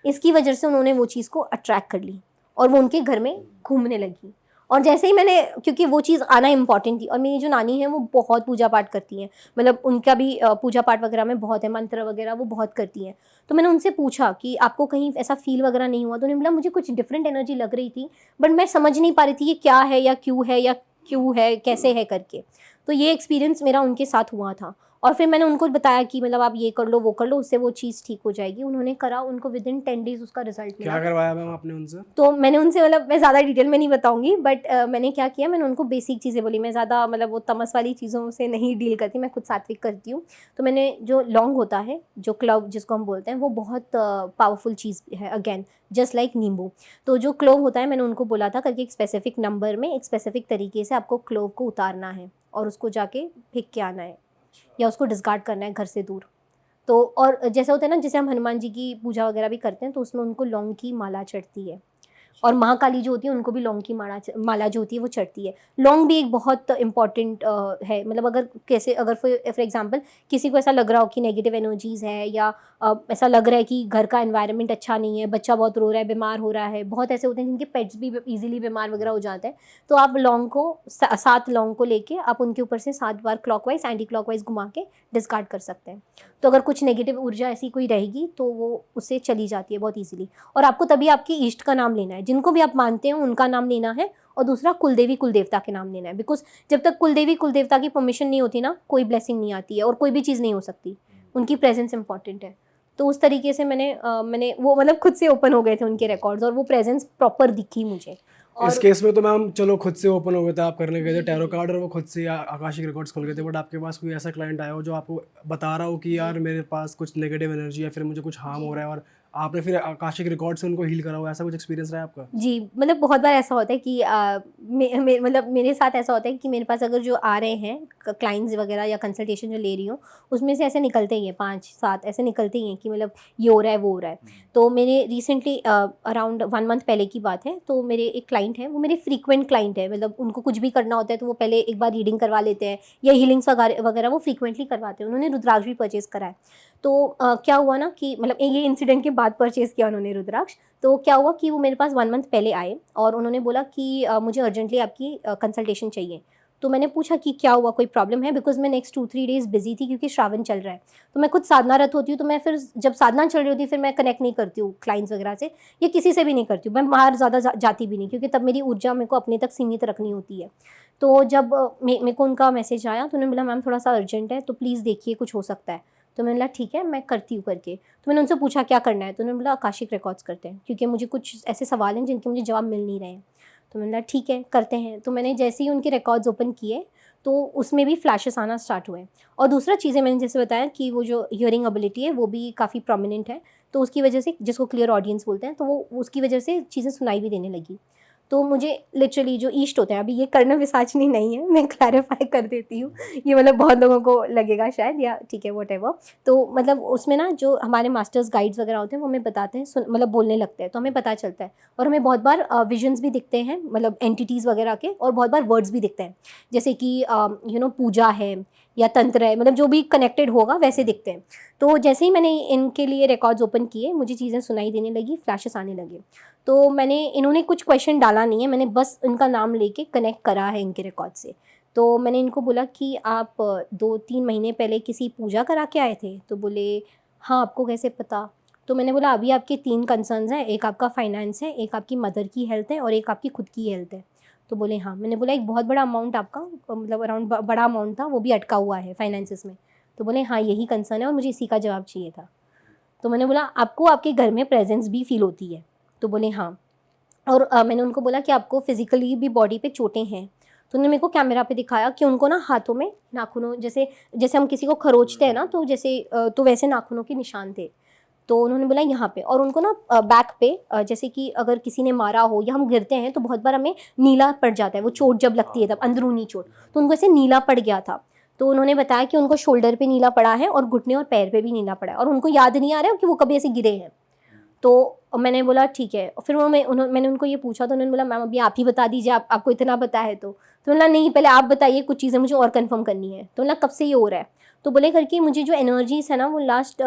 इसकी वजह से उन्होंने वो चीज़ को अट्रैक्ट कर ली और वो उनके घर में घूमने लगी। और जैसे ही मैंने, क्योंकि वो चीज़ आना इम्पॉर्टेंट थी, और मेरी जो नानी है वो बहुत पूजा पाठ करती हैं, मतलब उनका भी पूजा पाठ वगैरह में बहुत है, मंत्र वगैरह वो बहुत करती हैं। तो मैंने उनसे पूछा कि आपको कहीं ऐसा फील वगैरह नहीं हुआ? तो उन्होंने बोला मुझे कुछ डिफरेंट एनर्जी लग रही थी, बट मैं समझ नहीं पा रही थी ये क्या है या क्यों है कैसे है करके। तो ये एक्सपीरियंस मेरा उनके साथ हुआ था। और फिर मैंने उनको बताया कि मतलब आप ये कर लो, वो कर लो, उससे वो चीज़ ठीक हो जाएगी। उन्होंने करा, उनको विद इन 10 डेज उसका रिजल्ट मिला। क्या करवाया मैम आपने उनसे? तो मैंने उनसे, मतलब मैं ज़्यादा डिटेल में नहीं बताऊंगी, बट मैंने क्या किया, मैंने उनको बेसिक चीज़ें बोली। मैं ज़्यादा मतलब वो तमस वाली चीज़ों से नहीं डील करती, मैं खुद सात्विक करती हूँ। तो मैंने जो लौंग होता है, जो क्लोव जिसको हम बोलते हैं, वो बहुत पावरफुल चीज़ है, अगेन जस्ट लाइक नींबू। तो जो क्लोव होता है, मैंने उनको बोला था करके एक स्पेसिफिक नंबर में एक स्पेसिफिक तरीके से आपको क्लोव को उतारना है और उसको जाके फेंक के आना है या उसको डिस्कार्ड करना है घर से दूर। तो और जैसे होता है ना, जैसे हम हनुमान जी की पूजा वगैरह भी करते हैं, तो उसमें उनको लौंग की माला चढ़ती है। और महाकाली जो होती है उनको भी लौंग की माला जो होती है वो चढ़ती है। लौंग भी एक बहुत इंपॉर्टेंट है, मतलब अगर कैसे अगर फॉर एग्जांपल किसी को ऐसा लग रहा हो कि नेगेटिव एनर्जीज़ है या ऐसा लग रहा है कि घर का एनवायरनमेंट अच्छा नहीं है, बच्चा बहुत रो रहा है, बीमार हो रहा है, बहुत ऐसे होते हैं जिनके पेट्स भी ईजिली बीमार वगैरह हो जाते हैं, तो आप लौंग को 7 लौंग को लेके आप उनके ऊपर से 7 बार क्लॉकवाइज एंटी क्लॉकवाइज घुमा के डिस्कार्ड कर सकते हैं। तो अगर कुछ नेगेटिव ऊर्जा ऐसी कोई रहेगी तो वो उससे चली जाती है बहुत ईजिली। और आपको तभी आपकी इष्ट का नाम लेना है, जिनको भी आप मानते हो उनका नाम लेना है, और दूसरा कुलदेवी कुलदेवता के नाम लेना है, बिकॉज जब तक कुलदेवी कुलदेवता की परमिशन नहीं होती ना, कोई ब्लेसिंग नहीं आती है और कोई भी चीज़ नहीं हो सकती, उनकी प्रेजेंस इंपॉर्टेंट है। तो उस तरीके से मैंने वो मतलब खुद से ओपन हो गए थे उनके रिकॉर्ड्स, और वो प्रेजेंस प्रॉपर दिखी मुझे। और इस केस में तो मैम चलो खुद से ओपन हो गए थे, आप करने गए थे टैरो कार्ड और वो खुद से आकाशिक रिकॉर्ड्स खोल गए थे, बट आपके पास कोई ऐसा क्लाइंट आया हो जो आपको बता रहा हो कि यार मेरे पास कुछ नेगेटिव एनर्जी है, फिर मुझे कुछ हार्म हो रहा है, और आपने फिर आकाशिक रिकॉर्ड से उनको हील करा हो, ऐसा कुछ एक्सपीरियंस रहा है आपका? जी, मतलब बहुत बार ऐसा होता है कि मतलब मेरे साथ ऐसा होता है कि मेरे पास अगर जो आ रहे हैं क्लाइंट्स वगैरह या कंसल्टेशन जो ले रही हूँ, उसमें से ऐसे निकलते ही हैं 5-7 ऐसे निकलते ही हैं कि मतलब ये हो रहा है वो हो रहा है। तो मेरे रिसेंटली अराउंड 1 मंथ पहले की बात है, तो मेरे एक क्लाइंट है, वो मेरे फ्रीक्वेंट क्लाइंट है, मतलब उनको कुछ भी करना होता है तो वो पहले एक बार रीडिंग करवा लेते हैं या हीलिंग्स वगैरह वो फ्रीक्वेंटली करवाते हैं। उन्होंने रुद्राक्ष भी परचेज़ करा है। तो क्या हुआ ना कि मतलब ये इंसिडेंट के बाद परचेज़ किया उन्होंने रुद्राक्ष। तो क्या हुआ कि वो मेरे पास 1 मंथ पहले आए और उन्होंने बोला कि मुझे अर्जेंटली आपकी कंसल्टेशन चाहिए। तो मैंने पूछा कि क्या हुआ, कोई प्रॉब्लम है? बिकॉज़ मैं नेक्स्ट 2-3 डेज़ बिज़ी थी क्योंकि श्रावण चल रहा है। तो मैं खुद साधनारत होती हूँ, तो मैं फिर जब साधना चल रही होती है फिर मैं कनेक्ट नहीं करती हूँ क्लाइंट्स वगैरह से या किसी से भी नहीं करती हूँ। मैं बाहर ज़्यादा जाती भी नहीं, क्योंकि तब मेरी ऊर्जा मेरे को अपने तक सीमित रखनी होती है। तो जब मेरे को उनका मैसेज आया तो उन्होंने बोला मैम थोड़ा-सा अर्जेंट है, तो प्लीज़ देखिए कुछ हो सकता है। तो मैंने बोला ठीक है, मैं करती हूँ करके। तो मैंने उनसे पूछा क्या करना है? तो उन्होंने बोला आकाशिक रिकॉर्ड्स करते हैं, क्योंकि मुझे कुछ ऐसे सवाल हैं जिनके मुझे जवाब मिल नहीं रहे हैं। तो मैंने बोला ठीक है करते हैं। तो मैंने जैसे ही उनके रिकॉर्ड्स ओपन किए तो उसमें भी फ्लैशेस आना स्टार्ट हुए। और दूसरा चीज़ें मैंने जैसे बताया कि वो जो हियरिंग एबिलिटी है वो भी काफ़ी प्रोमिनेंट है, तो उसकी वजह से, जिसको क्लियर ऑडियंस बोलते हैं, तो वो उसकी वजह से चीज़ें सुनाई भी देने लगी। तो मुझे लिटरली जो ईष्ट होते हैं, अभी ये कर्ण पिशाचिनी नहीं है, मैं क्लैरिफाई कर देती हूँ, ये मतलब बहुत लोगों को लगेगा शायद, या ठीक है व्हाटएवर। तो मतलब उसमें ना जो हमारे मास्टर्स गाइड्स वगैरह होते हैं वो हमें बताते हैं, मतलब बोलने लगते हैं, तो हमें पता चलता है। और हमें बहुत बार विजन्स भी दिखते हैं, मतलब एंटिटीज़ वगैरह के, और बहुत बार वर्ड्स भी दिखते हैं, जैसे कि पूजा है या तंत्र है, मतलब जो भी कनेक्टेड होगा वैसे दिखते हैं। तो जैसे ही मैंने इनके लिए रिकॉर्ड्स ओपन किए, मुझे चीज़ें सुनाई देने लगी, फ्लैशेस आने लगे। तो इन्होंने कुछ क्वेश्चन डाला नहीं है, मैंने बस इनका नाम लेके कनेक्ट करा है इनके रिकॉर्ड से। तो मैंने इनको बोला कि आप 2-3 महीने पहले किसी पूजा करा के आए थे? तो बोले हाँ, आपको कैसे पता? तो मैंने बोला अभी आपके 3 कंसर्न्स हैं, एक आपका फाइनेंस है, एक आपकी मदर की हेल्थ है और एक आपकी खुद की हेल्थ है। तो बोले हाँ। मैंने बोला एक बहुत बड़ा अमाउंट आपका, मतलब अराउंड बड़ा अमाउंट था, वो भी अटका हुआ है फाइनेंसिस में। तो बोले हाँ, यही कंसर्न है और मुझे इसी का जवाब चाहिए था। तो मैंने बोला आपको आपके घर में प्रेजेंस भी फील होती है? तो बोले हाँ। और मैंने उनको बोला कि आपको फिजिकली भी बॉडी पे चोटें हैं? तो उन्होंने मेरे को कैमरा पे दिखाया कि उनको ना हाथों में नाखूनों, जैसे जैसे हम किसी को खरोचते हैं ना, तो जैसे तो वैसे नाखूनों के निशान थे। तो उन्होंने बोला यहाँ पे, और उनको ना बैक पे जैसे कि अगर किसी ने मारा हो या हम गिरते हैं तो बहुत बार हमें नीला पड़ जाता है, वो चोट जब लगती है तब अंदरूनी चोट, तो उनको ऐसे नीला पड़ गया था। तो उन्होंने बताया कि उनको शोल्डर पे नीला पड़ा है और घुटने और पैर पे भी नीला पड़ा है, और उनको याद नहीं आ रहा है कि वो कभी ऐसे गिरे हैं। तो मैंने बोला ठीक है। फिर मैंने उनको ये पूछा, तो उन्होंने बोला मैम अभी आप ही बता दीजिए, आपको इतना पता है। तो बोला नहीं, पहले आप बताइए, कुछ चीज़ें मुझे और कंफर्म करनी है। तो बोला कब से ये हो रहा है? तो बोले करके मुझे जो एनर्जीज़ है ना वो लास्ट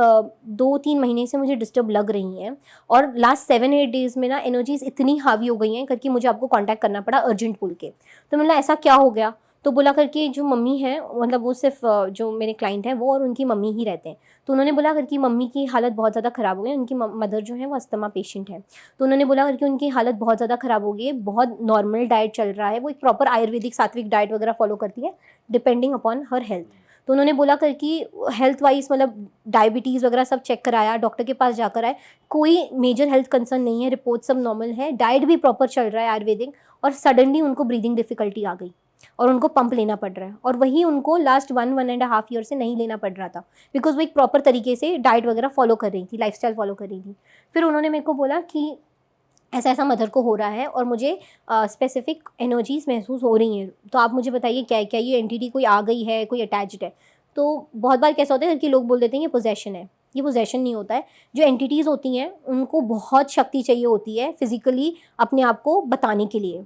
2-3 महीने से मुझे डिस्टर्ब लग रही हैं, और लास्ट 7-8 डेज़ में ना एनर्जीज़ इतनी हावी हो गई हैं करके मुझे आपको कांटेक्ट करना पड़ा अर्जेंट बोल के। तो मैंने बोला ऐसा क्या हो गया? तो बोला करके जो मम्मी है, मतलब वो सिर्फ जो मेरे क्लाइंट हैं वो और उनकी मम्मी ही रहते हैं। तो उन्होंने बोला करके मम्मी की हालत बहुत ज़्यादा ख़राब हो गई, उनकी मदर जो है वो अस्थमा पेशेंट है। तो उन्होंने बोला करके उनकी हालत बहुत ज़्यादा ख़राब हो गई है, बहुत नॉर्मल डाइट चल रहा है, वो एक प्रॉपर आयुर्वेदिक सात्विक डाइट वगैरह फॉलो करती है डिपेंडिंग अपॉन हर हेल्थ। तो उन्होंने बोला करके हेल्थ वाइज मतलब डायबिटीज़ वगैरह सब चेक कराया, डॉक्टर के पास जाकर आए, कोई मेजर हेल्थ कंसर्न नहीं है, रिपोर्ट सब नॉर्मल है, डाइट भी प्रॉपर चल रहा है आयुर्वेदिक, और सडनली उनको ब्रीदिंग डिफ़िकल्टी आ गई और उनको पंप लेना पड़ रहा है, और वही उनको लास्ट 1-1.5 ईयर से नहीं लेना पड़ रहा था, बिकॉज वो एक प्रॉपर तरीके से डाइट वगैरह फॉलो कर रही थी, लाइफस्टाइल फॉलो कर रही थी। फिर उन्होंने मेरे को बोला कि ऐसा ऐसा मदर को हो रहा है और मुझे स्पेसिफिक एनर्जीज़ महसूस हो रही हैं, तो आप मुझे बताइए क्या है, क्या ये एंटिटी कोई आ गई है, कोई अटैच्ड है? तो बहुत बार कैसा होता है कि लोग बोल देते हैं ये पोजेशन है, ये पोजेशन नहीं होता है। जो एंटिटीज़ होती हैं उनको बहुत शक्ति चाहिए होती है फिजिकली अपने आप को बताने के लिए,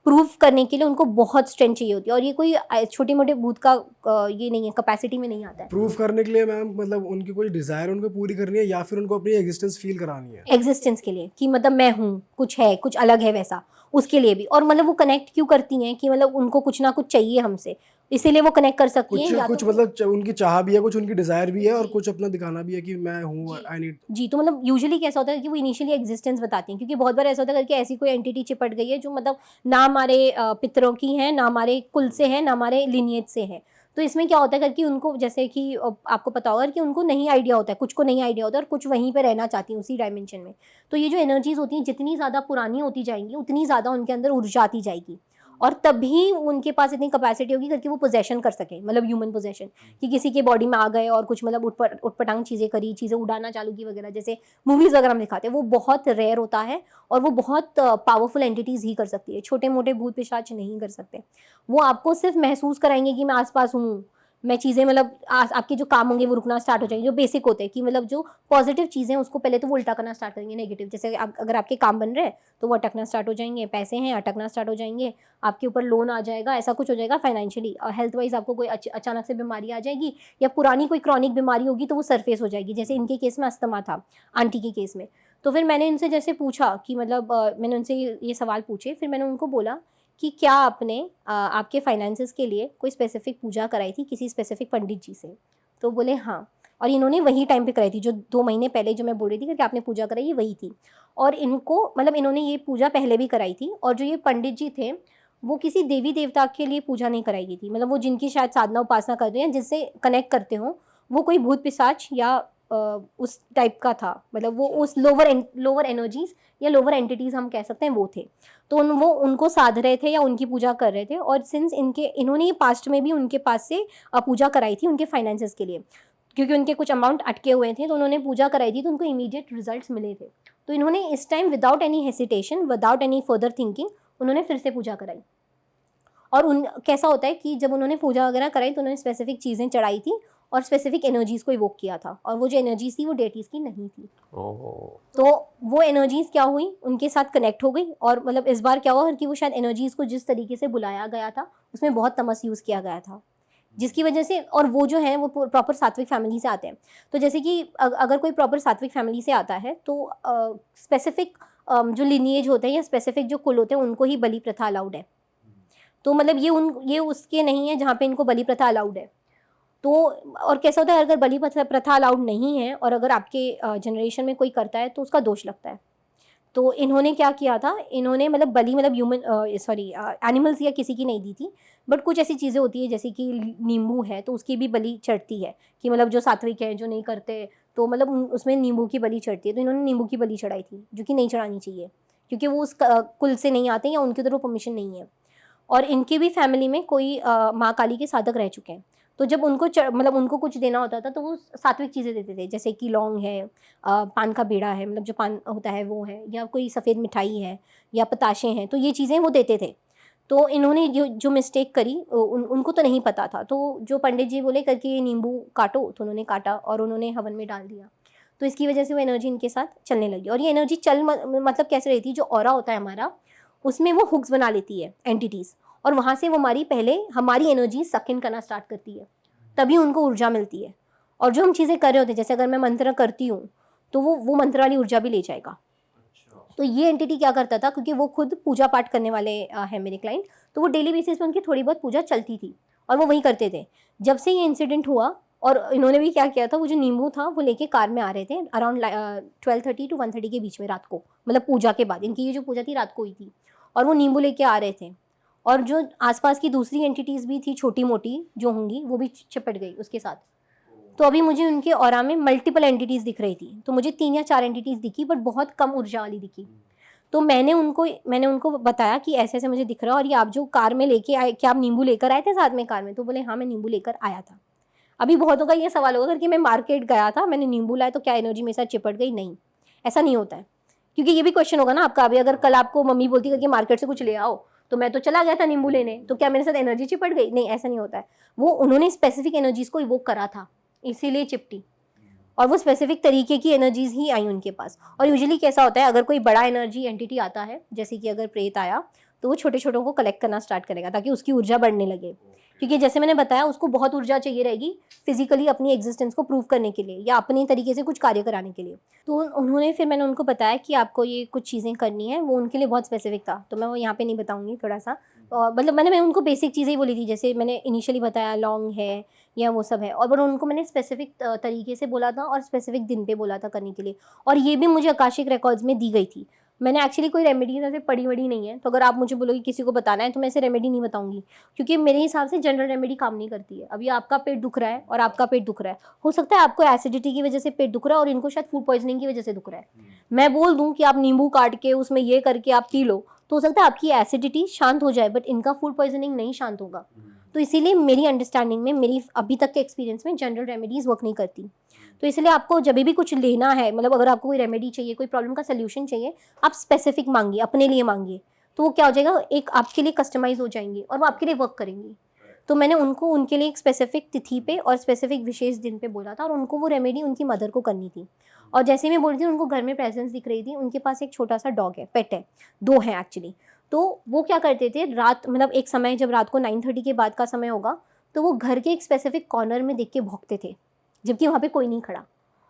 प्रूव करने के लिए उनको बहुत स्ट्रेंथ चाहिए होती है, और ये कोई छोटे मोटे भूत का ये नहीं है, कैपेसिटी में नहीं आता है। प्रूफ करने के लिए मैम मतलब उनकी कोई डिज़ायर उनको पूरी करनी है या फिर उनको अपनी एग्जिस्टेंस फील करानी है? एग्जिस्टेंस के लिए कि मतलब मैं हूँ, कुछ है, कुछ अलग है वैसा, उसके लिए भी। और मतलब वो कनेक्ट क्यों करती हैं कि मतलब उनको कुछ ना कुछ चाहिए हमसे, इसीलिए वो कनेक्ट कर सकती हैं। कुछ या कुछ तो मतलब उनकी चाह भी है, कुछ उनकी डिज़ायर भी है और कुछ अपना दिखाना भी है कि मैं हूँ, आई नीड। जी, तो मतलब यूजुअली कैसा होता है कि वो इनिशियली एग्जिस्टेंस बताती हैं, क्योंकि बहुत बार ऐसा होता है कि ऐसी कोई एंटिटी चिपट गई है जो मतलब ना हमारे पितरों की है, ना हमारे कुल से है, ना हमारे लिनिएज से है। तो इसमें क्या होता है करके उनको, जैसे कि आपको पता होगा कि उनको नहीं आइडिया होता है, कुछ को नहीं आइडिया होता है और कुछ वहीं पे रहना चाहती हैं उसी डायमेंशन में। तो ये जो एनर्जीज होती हैं जितनी ज़्यादा पुरानी होती जाएंगी उतनी ज़्यादा उनके अंदर ऊर्जा आती जाएगी, और तभी उनके पास इतनी कैपेसिटी होगी करके वो पोजेशन कर सकें, मतलब ह्यूमन पोजेशन, कि किसी के बॉडी में आ गए और कुछ मतलब उटपटांग चीज़ें करी, चीज़ें उड़ाना चालू की वगैरह, जैसे मूवीज़ वगैरह में दिखाते हैं। वो बहुत रेयर होता है और वो बहुत पावरफुल एंटिटीज़ ही कर सकती है, छोटे मोटे भूत पिशाच नहीं कर सकते। वो आपको सिर्फ महसूस कराएंगे कि मैं आसपास हूँ, मैं चीज़ें मतलब आपके जो काम होंगे वो रुकना स्टार्ट हो जाएंगे, जो बेसिक होते हैं कि मतलब जो पॉजिटिव चीज़ें हैं उसको पहले तो वो उल्टा करना स्टार्ट करेंगे नेगेटिव। जैसे अगर आपके काम बन रहे हैं तो वो अटकना स्टार्ट हो जाएंगे, पैसे हैं अटकना स्टार्ट हो जाएंगे, आपके ऊपर लोन आ जाएगा, ऐसा कुछ हो जाएगा फाइनेंशियली, और हेल्थ वाइज आपको कोई अचानक से बीमारी आ जाएगी, या पुरानी कोई क्रॉनिक बीमारी होगी तो वो सरफेस हो जाएगी, जैसे इनके केस में अस्थमा था, आंटी के केस में। तो फिर मैंने इनसे जैसे पूछा कि मतलब मैंने उनसे ये सवाल पूछे, फिर मैंने उनको बोला कि क्या आपने आपके फाइनेंसेस के लिए कोई स्पेसिफिक पूजा कराई थी किसी स्पेसिफिक पंडित जी से? तो बोले हाँ, और इन्होंने वही टाइम पे कराई थी जो 2 महीने पहले जो मैं बोल रही थी कि आपने पूजा कराई, ये वही थी। और इनको मतलब इन्होंने ये पूजा पहले भी कराई थी, और जो ये पंडित जी थे वो किसी देवी देवता के लिए पूजा नहीं कराई गई थी, मतलब वो जिनकी शायद साधना उपासना करते हैं, जिससे कनेक्ट करते हो, वो कोई भूत पिशाच या उस टाइप का था, मतलब वो उस लोअर एनर्जीज या लोअर एंटिटीज़ हम कह सकते हैं वो थे। तो वो उनको साध रहे थे या उनकी पूजा कर रहे थे, और सिंस इन्होंने पास्ट में भी उनके पास से पूजा कराई थी उनके फाइनेंसेस के लिए, क्योंकि उनके कुछ अमाउंट अटके हुए थे, तो उन्होंने पूजा कराई थी तो उनको इमीडिएट रिजल्ट्स मिले थे। तो इन्होंने इस time without any hesitation, without any further thinking उन्होंने फिर से पूजा कराई। और कैसा होता है कि जब उन्होंने पूजा वगैरह कराई तो उन्होंने स्पेसिफिक चीज़ें चढ़ाई थी और स्पेसिफिक एनर्जीज़ को इवोक किया था, और वो जो एनर्जीज़ थी वो डेटीज़ की नहीं थी। तो वो एनर्जीज़ क्या हुई, उनके साथ कनेक्ट हो गई, और मतलब इस बार क्या हुआ कि वो शायद एनर्जीज़ को जिस तरीके से बुलाया गया था उसमें बहुत तमस यूज़ किया गया था, जिसकी वजह से, और वो जो है वो प्रॉपर सात्विक फैमिली से आते हैं। तो जैसे कि अगर कोई प्रॉपर सात्विक फैमिली से आता है तो स्पेसिफिक जो लिनिएज होते हैं या स्पेसिफिक जो कुल होते हैं उनको ही बलि प्रथा अलाउड है। तो मतलब ये उसके नहीं है जहाँ पे इनको बलि प्रथा अलाउड है। तो और कैसा होता है, अगर बलि प्रथा अलाउड नहीं है और अगर आपके जनरेशन में कोई करता है तो उसका दोष लगता है। तो इन्होंने क्या किया था, इन्होंने मतलब बलि मतलब एनिमल्स या किसी की नहीं दी थी, बट कुछ ऐसी चीज़ें होती है जैसे कि नींबू है तो उसकी भी बलि चढ़ती है, कि मतलब जो सात्विक है जो नहीं करते तो मतलब उसमें नींबू की बलि चढ़ती है। तो इन्होंने नींबू की बलि चढ़ाई थी, जो कि नहीं चढ़ानी चाहिए क्योंकि वो उस कुल से नहीं आते या उनकी तरफ परमिशन नहीं है। और इनकी भी फैमिली में कोई माँ काली के साधक रह चुके हैं, तो जब उनको मतलब उनको कुछ देना होता था तो वो सात्विक चीज़ें देते थे, जैसे कि लौंग है, पान का बेड़ा है, मतलब जो पान होता है वो है, या कोई सफ़ेद मिठाई है या पताशे हैं, तो ये चीज़ें वो देते थे। तो इन्होंने जो मिस्टेक करी उनको तो नहीं पता था, तो जो पंडित जी बोले करके ये नींबू काटो, तो उन्होंने काटा और उन्होंने हवन में डाल दिया। तो इसकी वजह से वो एनर्जी इनके साथ चलने लगी, और ये एनर्जी मतलब कैसे रहती है, जो ऑरा होता है हमारा उसमें वो हुक्स बना लेती है एंटिटीज़, और वहाँ से वो हमारी एनर्जी सक इन करना स्टार्ट करती है, तभी उनको ऊर्जा मिलती है। और जो हम चीज़ें कर रहे होते हैं, जैसे अगर मैं मंत्र करती हूँ तो वो मंत्र वाली ऊर्जा भी ले जाएगा। तो ये एंटिटी क्या करता था, क्योंकि वो खुद पूजा पाठ करने वाले हैं मेरे क्लाइंट, तो वो डेली बेसिस पे उनकी थोड़ी बहुत पूजा चलती थी और वो वही करते थे। जब से ये इंसिडेंट हुआ, और इन्होंने भी क्या किया था, वो जो नींबू था वो लेके कार में आ रहे थे अराउंड 12:30 to 1:30 के बीच में रात को, मतलब पूजा के बाद, इनकी ये जो पूजा थी रात को हुई थी, और वो नींबू लेके आ रहे थे, और जो आसपास की दूसरी एंटिटीज़ भी थी छोटी मोटी जो होंगी वो भी चिपट गई उसके साथ। तो अभी मुझे उनके ऑरा में मल्टीपल एंटिटीज़ दिख रही थी, तो मुझे 3 या 4 एंटिटीज़ दिखी, बट बहुत कम ऊर्जा वाली दिखी। तो मैंने उनको बताया कि ऐसे ऐसे मुझे दिख रहा है, और ये आप जो कार में लेके आए, क्या आप नींबू लेकर आए थे साथ में कार में? तो बोले हाँ, मैं नींबू लेकर आया था। अभी बहुतों का ये सवाल होगा कि मैं मार्केट गया था, मैंने नींबू लाया तो क्या एनर्जी मेरे साथ चिपट गई? नहीं, ऐसा नहीं होता है, क्योंकि ये भी क्वेश्चन होगा ना आपका। अभी अगर कल आपको मम्मी बोलती है कि मार्केट से कुछ ले आओ, तो मैं तो चला गया था नींबू लेने, तो क्या मेरे साथ एनर्जी चिपट गई? नहीं, ऐसा नहीं होता है। वो उन्होंने स्पेसिफिक एनर्जीज को इवोक करा था, इसीलिए चिपटी। और वो स्पेसिफिक तरीके की एनर्जीज ही आई उनके पास। और यूजुअली कैसा होता है, अगर कोई बड़ा एनर्जी एंटिटी आता है, जैसे कि अगर प्रेत आया, तो वो छोटे छोटों को कलेक्ट करना स्टार्ट करेगा ताकि उसकी ऊर्जा बढ़ने लगे, क्योंकि जैसे मैंने बताया उसको बहुत ऊर्जा चाहिए रहेगी फिजिकली अपनी एग्जिस्टेंस को प्रूव करने के लिए या अपनी तरीके से कुछ कार्य कराने के लिए। तो उन्होंने फिर मैंने उनको बताया कि आपको ये कुछ चीज़ें करनी है, वो उनके लिए बहुत स्पेसिफिक था, तो मैं वो यहाँ पे नहीं बताऊँगी थोड़ा सा। मतलब मैं उनको बेसिक चीज़ें ही बोली थी, जैसे मैंने इनिशियली बताया लॉन्ग है या वो सब है, और पर उनको मैंने स्पेसिफिक तरीके से बोला था और स्पेसिफिक दिन पे बोला था करने के लिए, और ये भी मुझे आकाशिक रिकॉर्ड्स में दी गई थी। मैंने एक्चुअली कोई रेमेडीज ऐसे पड़ी वड़ी नहीं है, तो अगर आप मुझे बोलोगे किसी को बताना है तो मैं ऐसे रेमेडी नहीं बताऊंगी, क्योंकि मेरे हिसाब से जनरल रेमेडी काम नहीं करती है। अभी आपका पेट दुख रहा है और आपका पेट दुख रहा है, हो सकता है आपको एसिडिटी की वजह से पेट दुख रहा है और इनको शायद फूड पॉइजनिंग की वजह से दुख रहा है। मैं बोल दूं कि आप नींबू काट के उसमें ये करके आप पी लो, तो हो सकता है आपकी एसिडिटी शांत हो जाए, बट इनका फूड पॉइजनिंग नहीं शांत होगा। तो इसीलिए मेरी अंडरस्टैंडिंग में, मेरी अभी तक के एक्सपीरियंस में जनरल रेमेडीज़ वर्क नहीं करती। तो इसलिए आपको जब भी कुछ लेना है, मतलब अगर आपको कोई रेमेडी चाहिए, कोई प्रॉब्लम का सोल्यूशन चाहिए, आप स्पेसिफिक मांगिए, अपने लिए मांगिए, तो वो क्या हो जाएगा, एक आपके लिए कस्टमाइज हो जाएंगी और वो आपके लिए वर्क करेंगी। तो मैंने उनको उनके लिए एक स्पेसिफिक तिथि पे और स्पेसिफिक विशेष दिन पे बोला था, और उनको वो रेमेडी उनकी मदर को करनी थी। और जैसे मैं बोल रही थी, उनको घर में प्रेजेंस दिख रही थी, उनके पास एक छोटा सा डॉग है, पेट है, 2 हैं एक्चुअली। तो वो क्या करते थे, रात, मतलब एक समय जब रात को 9:30 के बाद का समय होगा, तो वो घर के एक स्पेसिफिक कॉर्नर में देख के भौंकते थे, जबकि वहाँ पे कोई नहीं खड़ा।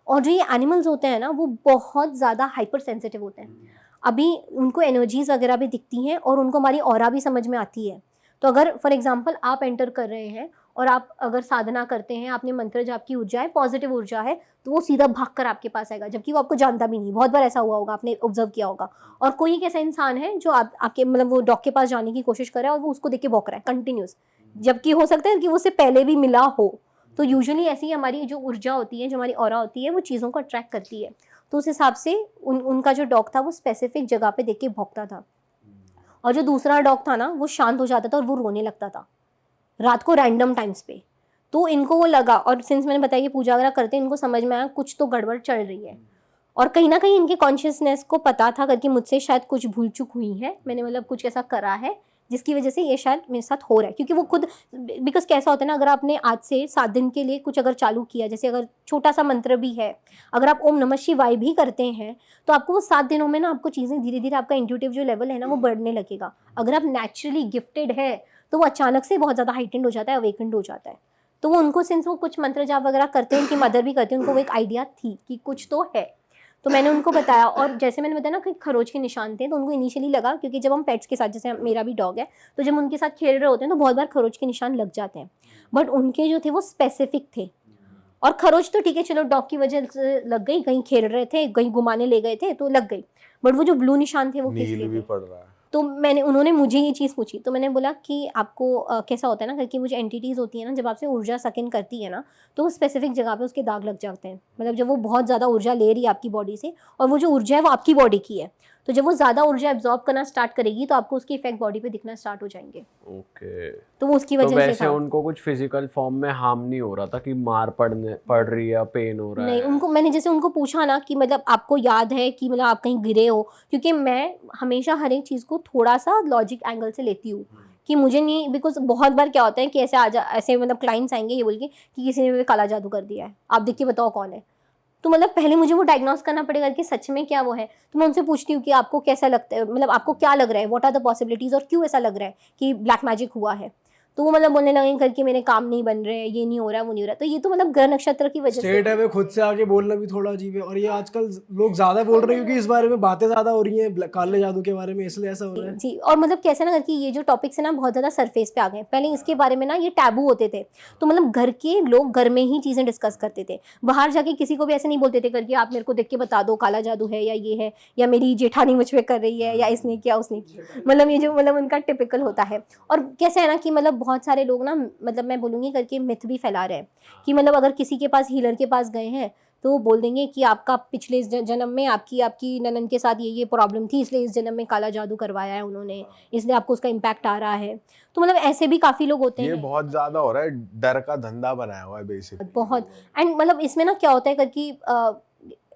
और जो ये एनिमल्स होते हैं ना, वो बहुत ज़्यादा हाइपर सेंसिटिव होते हैं। अभी उनको एनर्जीज वगैरह भी दिखती हैं और उनको हमारी ऑरा भी समझ में आती है। तो अगर फॉर एग्जांपल आप एंटर कर रहे हैं और आप अगर साधना करते हैं, आपने मंत्र जाप की ऊर्जा है, पॉजिटिव ऊर्जा है, तो वो सीधा भाग कर आपके पास आएगा, जबकि वो आपको जानता भी नहीं। बहुत बार ऐसा हुआ होगा, आपने ऑब्जर्व किया होगा। और कोई एक ऐसा इंसान है जो आपके मतलब वो डॉग के पास जाने की कोशिश कर रहा है और वो उसको देख के भौंक रहा है कंटिन्यूस, जबकि हो सकता है कि वो उससे पहले भी मिला हो। तो यूजुअली ऐसी हमारी जो ऊर्जा होती है, जो हमारी ऑरा होती है, वो चीज़ों को अट्रैक्ट करती है। तो उस हिसाब से उनका जो डॉग था वो स्पेसिफिक जगह पे देख के भौंकता था, और जो दूसरा डॉग था ना, वो शांत हो जाता था और वो रोने लगता था रात को रैंडम टाइम्स पे। तो इनको वो लगा, और सिंस मैंने बताया कि पूजा वगैरह करते हैं, इनको समझ में आया कुछ तो गड़बड़ चल रही है। और कहीं ना कहीं इनके कॉन्शियसनेस को पता था करके मुझसे शायद कुछ भूल चूक हुई है, मैंने मतलब कुछ ऐसा करा है जिसकी वजह से ये शायद मेरे साथ हो रहा है। क्योंकि वो खुद, बिकॉज कैसा होता है ना, अगर आपने आज से 7 दिन के लिए कुछ अगर चालू किया, जैसे अगर छोटा सा मंत्र भी है, अगर आप ओम नमः शिवाय भी करते हैं, तो आपको वो 7 दिनों में ना आपको चीज़ें धीरे धीरे, आपका इंट्यूटिव जो लेवल है ना, वो बढ़ने लगेगा। अगर आप नेचुरली गिफ्टेड है तो वो अचानक से बहुत ज़्यादा हाइटेंड हो जाता है, अवेकेंड हो जाता है। तो वो उनको, सिंस वो कुछ मंत्र जाप वगैरह करते हैं, उनकी मदर भी करते हैं, उनको वो एक आइडिया थी कि कुछ तो है। तो मैंने उनको बताया, और जैसे मैंने बताया ना कि खरोच के निशान थे, तो उनको इनिशियली लगा, क्योंकि जब हम पेट्स के साथ, जैसे मेरा भी डॉग है, तो जब उनके साथ खेल रहे होते हैं तो बहुत बार खरोच के निशान लग जाते हैं, बट उनके जो थे वो स्पेसिफिक थे। और खरोच तो ठीक है, चलो डॉग की वजह से लग गई, कहीं खेल रहे थे, कहीं घुमाने ले गए थे तो लग गई, बट वो जो ब्लू निशान थे वो किस नील लिए भी थे? पड़ रहा है। तो उन्होंने मुझे ये चीज़ पूछी, तो मैंने बोला कि आपको कैसा होता है ना, क्योंकि वो जो एंटिटीज़ होती है ना, जब आपसे ऊर्जा सक इन करती है ना, तो वो स्पेसिफिक जगह पे उसके दाग लग जाते हैं। मतलब जब वो बहुत ज़्यादा ऊर्जा ले रही है आपकी बॉडी से, और वो जो ऊर्जा है वो आपकी बॉडी की है, तो जब वो ज़्यादा ऊर्जा एब्जॉर्ब करना स्टार्ट करेगी तो आपको उसके इफेक्ट बॉडी पे दिखना स्टार्ट हो जाएंगे। ओके। तो वो उसकी तो वजह से वैसे था। उनको कुछ फिजिकल फॉर्म में हार्म नहीं हो रहा था कि मार पड़ रही है, पेन हो रहा नहीं, है? उनको मैंने जैसे उनको पूछा ना कि मतलब आपको याद है कि मतलब आप कहीं गिरे हो, क्योंकि मैं हमेशा हर एक चीज़ को थोड़ा सा लॉजिक एंगल से लेती हूँ, कि मुझे नहीं, बिकॉज बहुत बार क्या होता है कि ऐसे मतलब क्लाइंट्स आएंगे ये बोल के कि किसी ने मुझे काला जादू कर दिया है, आप देख के बताओ कौन है। तो मतलब पहले मुझे वो डायग्नोस करना पड़ेगा कि सच में क्या वो है। तो मैं उनसे पूछती हूँ कि आपको कैसा लगता है, मतलब आपको क्या लग रहा है, व्हाट आर द पॉसिबिलिटीज़, और क्यों ऐसा लग रहा है कि ब्लैक मैजिक हुआ है। तो वो मतलब बोलने लगे करके मेरे काम नहीं बन रहे, ये नहीं हो रहा, वो नहीं हो रहा। तो ये तो मतलब ग्रह नक्षत्र की वजह से। स्टेट है वे खुद से आके बोलना भी थोड़ा अजीब है, और ये आजकल लोग ज्यादा बोल रहे हैं क्योंकि इस बारे में बातें ज्यादा हो रही हैं काले जादू के बारे में, इसलिए ऐसा हो रहा है। जी, और मतलब कैसे ना करके ये जो टॉपिक्स है ना बहुत ज़्यादा सरफेस पे आ गए। पहले इसके बारे में ना ये टैबू होते थे, तो मतलब घर के लोग घर में ही चीज़ें डिस्कस करते थे, बाहर जाके किसी को भी ऐसे नहीं बोलते थे करके आप मेरे को देख के बता दो काला जादू है या ये है, या मेरी जेठानी मुझ पे कर रही है, या इसने किया उसने किया। मतलब ये जो मतलब उनका टिपिकल होता है। और कैसे है ना कि मतलब बहुत सारे लोग ना, मतलब मैं बोलूँगी करके मिथ भी फैला रहे हैं कि मतलब अगर किसी के पास हीलर के पास गए हैं तो वो बोल देंगे कि आपका पिछले जन्म में आपकी ननन के साथ ये प्रॉब्लम थी, इसलिए इस जन्म में काला जादू करवाया है उन्होंने, इसलिए आपको उसका इम्पैक्ट आ रहा है। तो मतलब ऐसे भी काफ़ी लोग होते ये हैं। बहुत ज्यादा हो रहा है, डर का धंधा बनाया हुआ है बेसिकली बहुत। एंड मतलब इसमें ना क्या होता है करके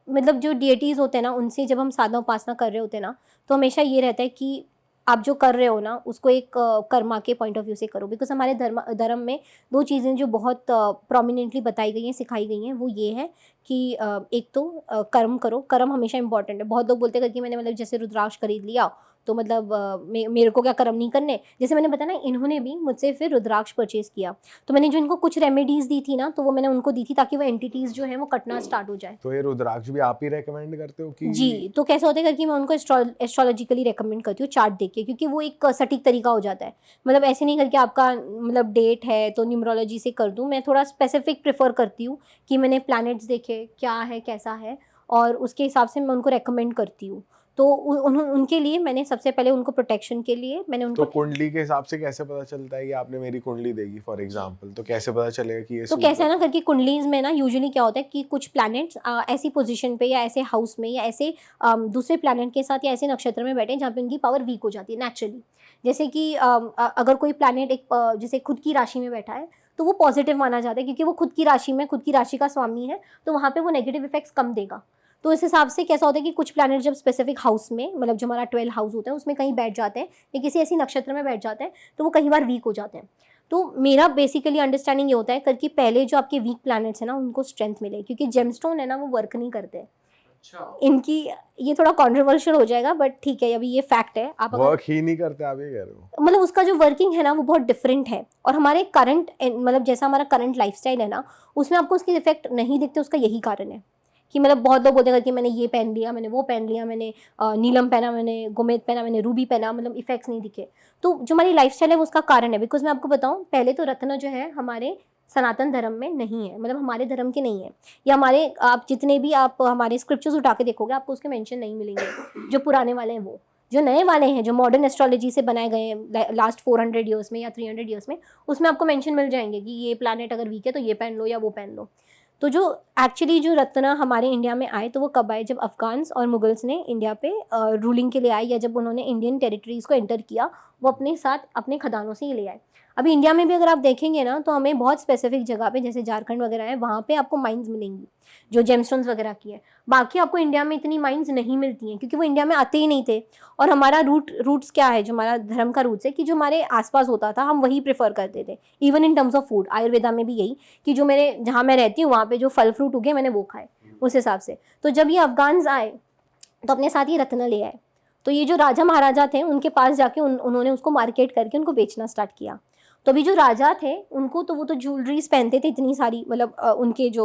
मतलब जो डिएटीज़ होते हैं ना, उनसे जब हम साधना उपासना कर रहे होते हैं ना, तो हमेशा ये रहता है कि आप जो कर रहे हो ना उसको एक कर्मा के पॉइंट ऑफ व्यू से करो, बिकॉज हमारे धर्म में दो चीज़ें जो बहुत प्रोमिनेंटली बताई गई हैं, सिखाई गई हैं, वो ये है कि एक तो कर्म करो, कर्म हमेशा इंपॉर्टेंट है। बहुत लोग बोलते हैं कि मैंने मतलब जैसे रुद्राक्ष खरीद लिया तो मतलब मेरे को क्या कर्म नहीं करने, जैसे मैंने बताया ना इन्होंने भी मुझसे फिर रुद्राक्ष परचेज़ किया, तो मैंने जो इनको कुछ रेमेडीज़ दी थी ना तो वो मैंने उनको दी थी ताकि वो एंटिटीज़ जो हैं वो कटना स्टार्ट हो जाए। तो ये रुद्राक्ष भी आप ही रेकमेंड करते हो कि? जी, तो कैसा होता है करके मैं उनको एस्ट्रोलॉजिकली रेकमेंड करती हूँ चार्ट देख के, क्योंकि वो एक सटीक तरीका हो जाता है। मतलब ऐसे नहीं करके आपका मतलब डेट है तो न्यूमरोलॉजी से कर दूँ, मैं थोड़ा स्पेसिफिक प्रेफर करती हूँ कि मैंने प्लैनेट्स देखे क्या है कैसा है, और उसके हिसाब से मैं उनको रेकमेंड करती हूँ। तो उनके लिए मैंने सबसे पहले उनको प्रोटेक्शन के लिए मैंने उनको तो कुंडली के हिसाब से कैसे पता चलता है कि आपने मेरी कुंडली देगी फॉर एग्जांपल, तो कैसे पता चलेगा कि ये तो कैसे है ना करके कुंडलीज में ना यूजुअली क्या होता है कि कुछ प्लैनेट्स ऐसी पोजीशन पे या ऐसे हाउस में या ऐसे दूसरे प्लैनेट के साथ या ऐसे नक्षत्र में बैठे हैं जहाँ पे उनकी पावर वीक हो जाती है नेचुरली। जैसे कि अगर कोई प्लैनेट एक जैसे खुद की राशि में बैठा है तो वो पॉजिटिव माना जाता है, क्योंकि वो खुद की राशि में खुद की राशि का स्वामी है, तो वहाँ पे वो नेगेटिव इफेक्ट्स कम देगा। तो इस हिसाब से कैसा होता है कि कुछ प्लैनेट जब स्पेसिफिक हाउस में मतलब जो हमारा 12 हाउस होता है उसमें कहीं बैठ जाते हैं या किसी ऐसी नक्षत्र में बैठ जाते हैं तो वो कई बार वीक हो जाते हैं। तो मेरा बेसिकली अंडरस्टैंडिंग ये होता है करके पहले जो आपके वीक प्लैनेट्स हैं ना उनको स्ट्रेंथ मिले, क्योंकि जेमस्टोन है ना वो वर्क नहीं करते। अच्छा, इनकी ये थोड़ा कॉन्ट्रोवर्शियल हो जाएगा बट ठीक है, अभी ये फैक्ट है। आप अगर वर्क ही नहीं करते आप ये कह रहे हो? मतलब उसका जो वर्किंग है ना वो बहुत डिफरेंट है, और हमारे करंट मतलब जैसा हमारा करंट लाइफस्टाइल है ना उसमें आपको उसके इफेक्ट नहीं दिखते। उसका यही कारण है कि मतलब बहुत लोग बोलते हैं कि मैंने ये पहन लिया, मैंने वो पहन लिया, मैंने नीलम पहना, मैंने गोमेद पहना, मैंने रूबी पहना, मतलब इफेक्ट्स नहीं दिखे। तो जो हमारी लाइफस्टाइल है वो उसका कारण है। बिकॉज मैं आपको बताऊं, पहले तो रत्न जो है हमारे सनातन धर्म में नहीं है, मतलब हमारे धर्म के नहीं है, या हमारे आप जितने भी आप हमारे स्क्रिप्चर्स उठा के देखोगे आपको उसके मेंशन नहीं मिलेंगे। जो पुराने वाले हैं वो, जो नए वाले हैं जो मॉडर्न एस्ट्रोलॉजी से बनाए गए हैं लास्ट 400 ईयर्स में या 300 ईयर्स में, उसमें आपको मेंशन मिल जाएंगे कि ये प्लैनेट अगर वीक है तो ये पहन लो या वो पहन लो। तो जो एक्चुअली जो रत्न हमारे इंडिया में आए तो वो कब आए, जब अफगान्स और मुगल्स ने इंडिया पे रूलिंग के लिए आए, या जब उन्होंने इंडियन टेरिटरीज़ को एंटर किया, वो अपने साथ अपने खदानों से ही ले आए। अभी इंडिया में भी अगर आप देखेंगे ना तो हमें बहुत स्पेसिफिक जगह पे जैसे झारखंड वगैरह है वहाँ पे आपको माइंस मिलेंगी जो जेमस्टोन्स वगैरह की है। बाकी आपको इंडिया में इतनी माइंस नहीं मिलती हैं क्योंकि वो इंडिया में आते ही नहीं थे। और हमारा रूट्स क्या है, जो हमारा धर्म का रूट्स है कि जो हमारे आसपास होता था हम वही प्रेफर करते थे। Even in terms of food Ayurveda में भी यही कि जो मेरे जहाँ मैं रहती हूँ वहाँ पे जो फल फ्रूट उगे मैंने वो खाए उस हिसाब से। तो जब ये अफगान्स आए तो अपने साथ ही रत्न ले आए। तो ये जो राजा महाराजा थे उनके पास जाके उन्होंने उसको मार्केट करके उनको बेचना स्टार्ट किया। तो अभी जो राजा थे उनको तो वो तो ज्वेलरीज पहनते थे इतनी सारी, मतलब उनके जो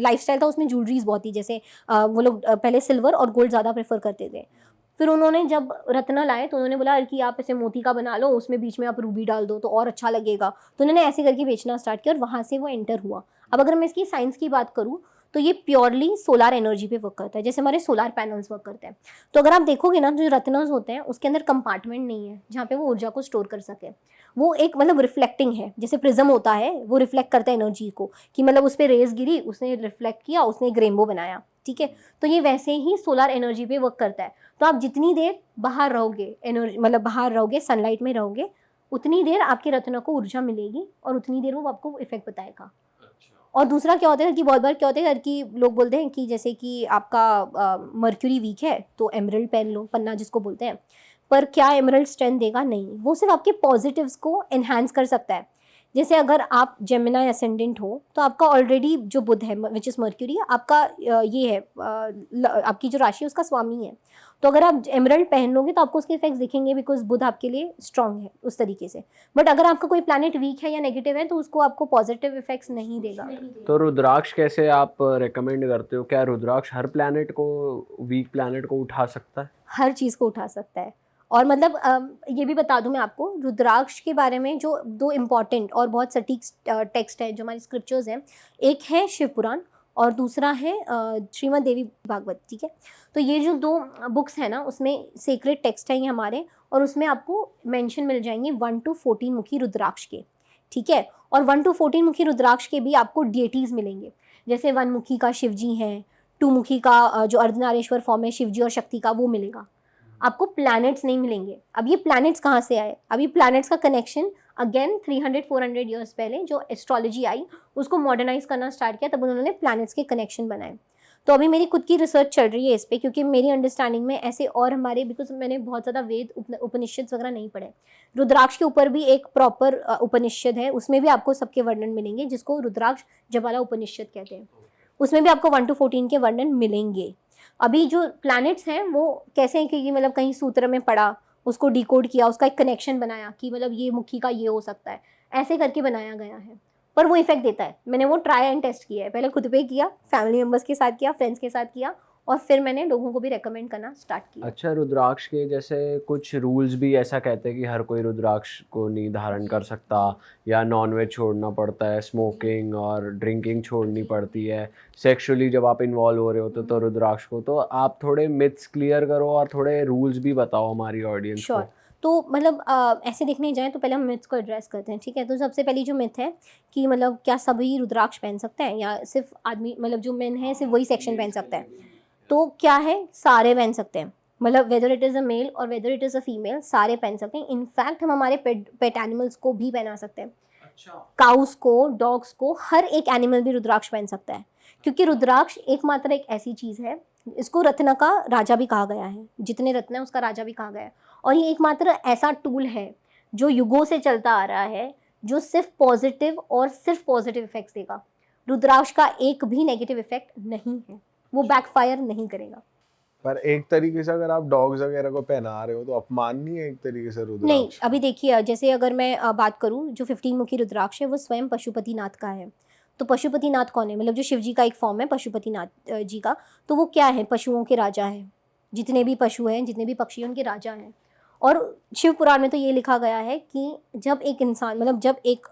लाइफस्टाइल था उसमें ज्वेलरीज बहुत ही, जैसे वो लोग पहले सिल्वर और गोल्ड ज़्यादा प्रेफर करते थे। फिर उन्होंने जब रत्न लाए तो उन्होंने बोला कि आप ऐसे मोती का बना लो, उसमें बीच में आप रूबी डाल दो तो और अच्छा लगेगा। तो उन्होंने ऐसे करके बेचना स्टार्ट किया और वहाँ से वो एंटर हुआ। अब अगर मैं इसकी साइंस की बात करूँ तो ये प्योरली सोलार एनर्जी पे वर्क करता है, जैसे हमारे सोलार पैनल्स वर्क करते हैं। तो अगर आप देखोगे ना जो रत्नस होते हैं उसके अंदर कंपार्टमेंट नहीं है जहाँ पे वो ऊर्जा को स्टोर कर सके। वो एक मतलब रिफ्लेक्टिंग है, जैसे प्रिज्म होता है वो रिफ्लेक्ट करता है एनर्जी को, कि मतलब उस पर रेज गिरी उसने रिफ्लेक्ट किया, उसने एक रेनबो बनाया। ठीक है, तो ये वैसे ही सोलार एनर्जी पे वर्क करता है। तो आप जितनी देर बाहर रहोगे एनर्जी मतलब बाहर रहोगे सनलाइट में रहोगे उतनी देर आपके रत्न को ऊर्जा मिलेगी और उतनी देर वो आपको इफेक्ट बताएगा। और दूसरा क्या होता है कि बहुत बार क्या होता है कि लोग बोलते हैं कि जैसे कि आपका मर्क्यूरी वीक है तो एमरल्ड पहन लो, पन्ना जिसको बोलते हैं। पर क्या एमरल्ड स्ट्रेंथ देगा? नहीं, वो सिर्फ आपके पॉजिटिव्स को एनहांस कर सकता है। जैसे अगर आप जेमिनाई असेंडेंट हो तो आपका ऑलरेडी जो बुध है विच इज़ मर्क्यूरी आपका ये है आपकी जो राशि है उसका स्वामी है। तो अगर आप एमरल्ड पहन लोगे तो आपको उसके इफेक्ट्स दिखेंगे बिकॉज बुध आपके लिए स्ट्रांग है उस तरीके से। बट अगर आपका कोई प्लैनेट वीक है या नेगेटिव है तो उसको आपको पॉजिटिव इफेक्ट्स नहीं देगा। तो रुद्राक्ष कैसे आप रेकमेंड करते हो? क्या रुद्राक्ष हर प्लैनेट को, वीक प्लैनेट को उठा सकता है? हर चीज़ को उठा सकता है। और मतलब ये भी बता दूं मैं आपको रुद्राक्ष के बारे में जो दो इम्पॉर्टेंट और बहुत सटीक टेक्स्ट हैं जो हमारी स्क्रिप्चर्स हैं, एक है शिव पुराण और दूसरा है श्रीमद् देवी भागवत। ठीक है, तो ये जो दो बुक्स हैं ना उसमें सेक्रेट टेक्स्ट हैं ये हमारे, और उसमें आपको मेंशन मिल जाएंगे 1 to 14 मुखी रुद्राक्ष के। ठीक है, और 1 to 14 मुखी रुद्राक्ष के भी आपको डेटीज़ मिलेंगे, जैसे 1 मुखी का शिव जी हैं, 2 मुखी का जो अर्धनारेश्वर फॉर्म है शिव जी और शक्ति का वो मिलेगा। आपको प्लैनेट्स नहीं मिलेंगे। अब ये प्लैनेट्स कहाँ से आए? अभी प्लैनेट्स का कनेक्शन अगेन 300-400 ईयर्स पहले जो एस्ट्रोलॉजी आई उसको मॉडर्नाइज करना स्टार्ट किया, तब उन्होंने प्लैनेट्स के कनेक्शन बनाए। तो अभी मेरी खुद की रिसर्च चल रही है इस पे, क्योंकि मेरी अंडरस्टैंडिंग में ऐसे और हमारे, बिकॉज मैंने बहुत ज़्यादा वेद उपनिषद वगैरह नहीं पढ़े। रुद्राक्ष के ऊपर भी एक प्रॉपर उपनिषद है, उसमें भी आपको सबके वर्णन मिलेंगे, जिसको रुद्राक्ष जबाला उपनिषद कहते हैं। उसमें भी आपको 1 to 14 के वर्णन मिलेंगे। अभी जो प्लैनेट्स हैं वो कैसे हैं कि मतलब कहीं सूत्र में पढ़ा, उसको डिकोड किया, उसका एक कनेक्शन बनाया कि मतलब ये मुखी का ये हो सकता है, ऐसे करके बनाया गया है, पर वो इफेक्ट देता है। मैंने वो ट्राई एंड टेस्ट किया है, पहले खुद पे किया, फैमिली मेम्बर्स के साथ किया, फ्रेंड्स के साथ किया, और फिर मैंने लोगों को भी रेकमेंड करना स्टार्ट किया। अच्छा, रुद्राक्ष के जैसे कुछ रूल्स भी ऐसा कहते हैं कि हर कोई रुद्राक्ष को नहीं धारण कर सकता, या नॉनवेज छोड़ना पड़ता है, स्मोकिंग और ड्रिंकिंग छोड़नी पड़ती है, सेक्सुअली जब आप इन्वॉल्व हो रहे होते तो रुद्राक्ष को। तो आप थोड़े मिथ्स क्लियर करो और थोड़े रूल्स भी बताओ हमारी ऑडियंस को। श्योर। तो मतलब ऐसे देखने जाएँ तो पहले हम मिथ्स को एड्रेस करते हैं, ठीक है। तो सबसे पहली जो मिथ है कि मतलब क्या सभी रुद्राक्ष पहन सकते हैं, या सिर्फ आदमी, मतलब जो मेन है सिर्फ वही सेक्शन पहन सकता है। तो क्या है, सारे पहन सकते हैं, मतलब whether it is a male और whether it is a female, सारे पहन सकते हैं। इनफैक्ट हम हमारे पेट एनिमल्स को भी पहना सकते हैं। अच्छा, काउस को, डॉग्स को, हर एक एनिमल भी रुद्राक्ष पहन सकता है, क्योंकि रुद्राक्ष एकमात्र एक ऐसी चीज़ है, इसको रत्न का राजा भी कहा गया है, जितने रत्न है उसका राजा भी कहा गया है। और ये एकमात्र ऐसा टूल है जो युगों से चलता आ रहा है, जो सिर्फ पॉजिटिव और सिर्फ पॉजिटिव इफेक्ट्स देगा। रुद्राक्ष का एक भी नेगेटिव इफेक्ट नहीं है, वो बैकफायर नहीं करेगा। पर एक तरीके से अगर आप डॉग्स वगैरह को पहना रहे हो तो अपमान नहीं है एक तरीके से नहीं, रुद्राक्ष? अभी देखिए, जैसे अगर मैं बात करूं, जो 15 मुखी रुद्राक्ष है वो स्वयं पशुपतिनाथ का है। तो पशुपतिनाथ कौन है, मतलब जो शिव जी का एक फॉर्म है पशुपतिनाथ जी का। तो वो क्या है, पशुओं के राजा है। जितने भी पशु हैं, जितने भी पक्षी हैं, उनके राजा हैं। और शिव पुराण में तो ये लिखा गया है कि जब एक इंसान, मतलब जब एक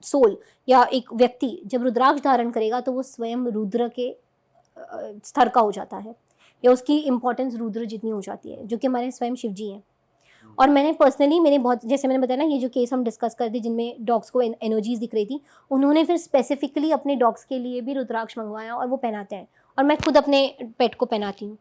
सोल या एक व्यक्ति जब रुद्राक्ष धारण करेगा तो वो स्वयं रुद्र के स्तर का हो जाता है, या उसकी इम्पोर्टेंस रुद्र जितनी हो जाती है, जो कि हमारे स्वयं शिव जी हैं। और मैंने पर्सनली, मैंने बहुत, जैसे मैंने बताया ना, ये जो केस हम डिस्कस कर थे जिनमें डॉग्स को एनर्जीज दिख रही थी, उन्होंने फिर स्पेसिफिकली अपने डॉग्स के लिए भी रुद्राक्ष मंगवाया और वो पहनाते हैं। और मैं खुद अपने पेट को पहनाती हूँ।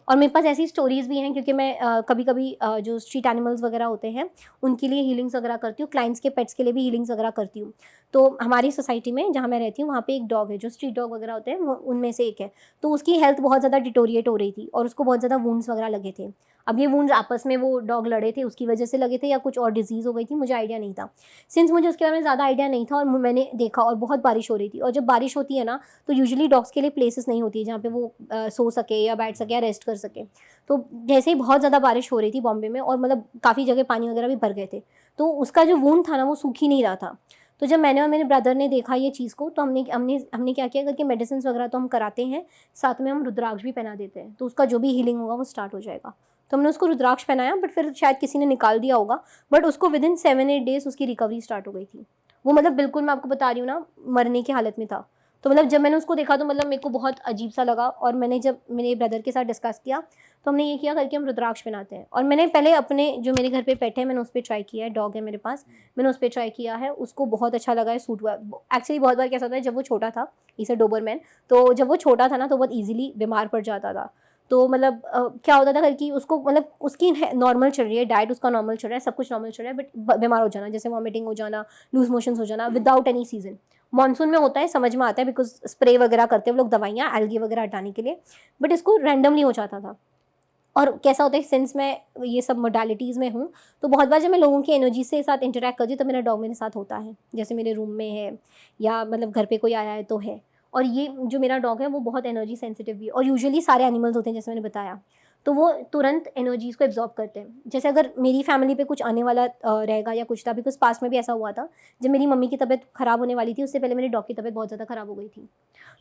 और मेरे पास ऐसी स्टोरीज़ भी हैं, क्योंकि मैं कभी कभी जो स्ट्रीट एनिमल्स वगैरह होते हैं उनके लिए हीलिंग्स वगैरह करती हूँ, क्लाइंट्स के पेट्स के लिए भी हीलिंग्स वगैरह करती हूँ। तो हमारी सोसाइटी में जहाँ मैं रहती हूँ वहाँ पे एक डॉग है, जो स्ट्रीट डॉग वगैरह होते हैं वो उनमें से एक है। तो उसकी हेल्थ बहुत ज़्यादा डिटोरिएट हो रही थी और उसको बहुत ज़्यादा वुंड्स वगैरह लगे थे। अब ये वुंड्स आपस में वो डॉग लड़े थे उसकी वजह से लगे थे, या कुछ और डिजीज़ हो गई थी, मुझे आइडिया नहीं था। सिंस मुझे उसके बारे में ज़्यादा आइडिया नहीं था और मैंने देखा, और बहुत बारिश हो रही थी, और जब बारिश होती है ना तो यूजुअली डॉग्स के लिए प्लेसेस नहीं होती है जहाँ पे वो सो सके या बैठ सके या रेस्ट कर सके। तो जैसे ही बहुत ज़्यादा बारिश हो रही थी बॉम्बे में, और मतलब काफ़ी जगह पानी वगैरह भी भर गए थे, तो उसका जो वुंड था ना वो सूख ही नहीं रहा था। तो जब मैंने और मेरे ब्रदर ने देखा ये चीज़ को, तो हमने क्या किया, करके मेडिसिन वगैरह तो हम कराते हैं, साथ में हम रुद्राक्ष भी पहना देते हैं, तो उसका जो भी हीलिंग होगा वो स्टार्ट हो जाएगा। तो हमने उसको रुद्राक्ष पहनाया, बट फिर शायद किसी ने निकाल दिया होगा, बट उसको विदिन 7-8 डेज उसकी रिकवरी स्टार्ट हो गई थी। वो मतलब बिल्कुल, मैं आपको बता रही हूँ ना, मरने की हालत में था। तो मतलब जब मैंने उसको देखा तो मतलब मेरे को बहुत अजीब सा लगा, और मैंने जब मेरे ब्रदर के साथ डिस्कस किया तो हमने ये किया, करके हम रुद्राक्ष पहनाते हैं। और मैंने पहले अपने, जो मेरे घर पे पेट है, मैंने उस पर ट्राई किया है, डॉग है मेरे पास, मैंने उस पर ट्राई किया है, उसको बहुत अच्छा लगा है, सूट हुआ। एक्चुअली बहुत बार कैसा होता है, जब वो छोटा था, इसे डोबरमैन, तो जब वो छोटा था ना तो बहुत ईजिली बीमार पड़ जाता था। तो मतलब क्या होता था करके उसको, मतलब उसकी नॉर्मल चल रही है, डाइट उसका नॉर्मल चल रहा है, सब कुछ नॉर्मल चल रहा है, बट बीमार हो जाना, जैसे वॉमिटिंग हो जाना, लूज मोशंस हो जाना विदाउट एनी सीजन। मॉनसून में होता है, समझ में आता है, बिकॉज स्प्रे वगैरह करते हैं वो लोग दवाइयाँ एल्गी वगैरह हटाने के लिए, बट इसको रैंडमली हो जाता था। और कैसा होता है, सिंस मैं ये सब मोडालिटीज़ में हूँ, तो बहुत बार जब मैं लोगों की एनर्जी से साथ इंटरेक्ट करती हूँ तो मेरा डॉग मेरे साथ होता है, जैसे मेरे रूम में है या मतलब घर पे कोई आया है तो है। और ये जो मेरा डॉग है वो बहुत एनर्जी सेंसिटिव भी है, और यूजुअली सारे एनिमल्स होते हैं जैसे मैंने बताया, तो वो तुरंत एनर्जीज़ को एब्जॉर्ब करते हैं। जैसे अगर मेरी फैमिली पे कुछ आने वाला रहेगा या कुछ था, बिकॉज पास्ट में भी ऐसा हुआ था, जब मेरी मम्मी की तबीयत ख़राब होने वाली थी, उससे पहले मेरे डॉग की तबीयत बहुत ज़्यादा ख़राब हो गई थी।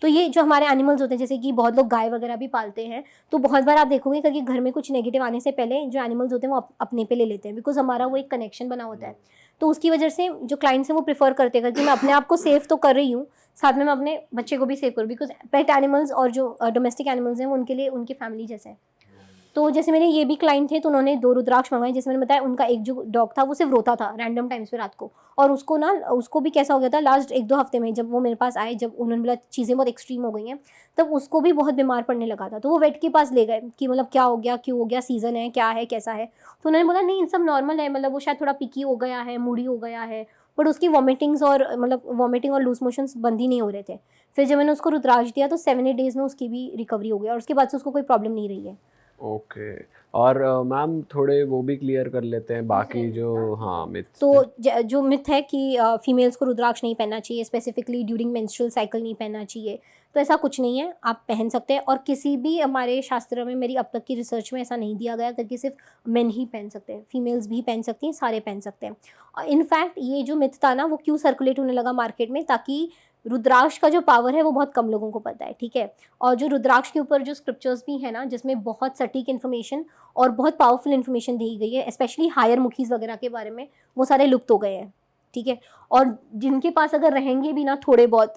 तो ये जो हमारे एनिमल्स होते हैं, जैसे कि बहुत लोग गाय वगैरह भी पालते हैं, तो बहुत बार आप देखोगे कि घर में कुछ नेगेटिव आने से पहले जो एनिमल्स होते हैं वो अपने पे ले लेते हैं, बिकॉज हमारा वो एक कनेक्शन बना होता है। तो उसकी वजह से जो क्लाइंट्स हैं वो प्रेफर करते हैं कि मैं अपने आप को सेफ तो कर रही हूँ, साथ में मैं अपने बच्चे को भी सेव करूँ, बिकॉज पेट एनिमल्स और जो डोमेस्टिक एनिमल्स हैं वो उनके लिए उनकी फैमिली जैसे हैं। तो जैसे मेरे ये भी क्लाइंट थे, तो उन्होंने 2 रुद्राक्ष मंगवाए। जैसे मैंने बताया, उनका एक जो डॉग था वो सिर्फ रोता था रैंडम टाइम्स पे रात को, और उसको भी कैसा हो गया था लास्ट 1-2 हफ्ते में, जब वो मेरे पास आए, जब उन्होंने बोला चीज़ें बहुत एक्सट्रीम हो गई हैं, तब उसको भी बहुत बीमार पड़ने लगा था। तो वो वेट के पास ले गए कि मतलब क्या हो गया, क्यों हो गया, सीज़न है, क्या है, कैसा है। तो उन्होंने बोला नहीं, सब नॉर्मल है, मतलब वो शायद थोड़ा पिकी हो गया है, मूडी हो गया है, बट उसकी वॉमिटिंग्स और मतलब वॉमिटिंग और लूज मोशंस बंद ही नहीं हो रहे थे। फिर जब मैंने उसको रुद्राक्ष दिया तो 7-8 डेज़ में उसकी भी रिकवरी हो गई और उसके बाद से उसको कोई प्रॉब्लम नहीं रही है। ओके। और मैम थोड़े वो भी क्लियर कर लेते हैं बाकी जो हाँ मिथ्स तो जो मिथ है कि फीमेल्स को रुद्राक्ष नहीं पहनना चाहिए, स्पेसिफिकली ड्यूरिंग मेंस्ट्रुअल साइकिल नहीं पहनना चाहिए, तो ऐसा कुछ नहीं है, आप पहन सकते हैं। और किसी भी हमारे शास्त्र में, मेरी अब तक की रिसर्च में ऐसा नहीं दिया गया कि सिर्फ मेन ही पहन सकते हैं, फीमेल्स भी पहन सकती हैं, सारे पहन सकते हैं। और इनफैक्ट ये जो मिथ था ना वो क्यों सर्कुलेट होने लगा मार्केट में, ताकि रुद्राक्ष का जो पावर है वो बहुत कम लोगों को पता है, ठीक है। और जो रुद्राक्ष के ऊपर जो स्क्रिप्चर्स भी है ना, जिसमें बहुत सटीक इन्फॉर्मेशन और बहुत पावरफुल इन्फॉर्मेशन दी गई है, स्पेशली हायर मुखीज वगैरह के बारे में, वो सारे लुप्त हो गए हैं, ठीक है। और जिनके पास अगर रहेंगे भी ना थोड़े बहुत,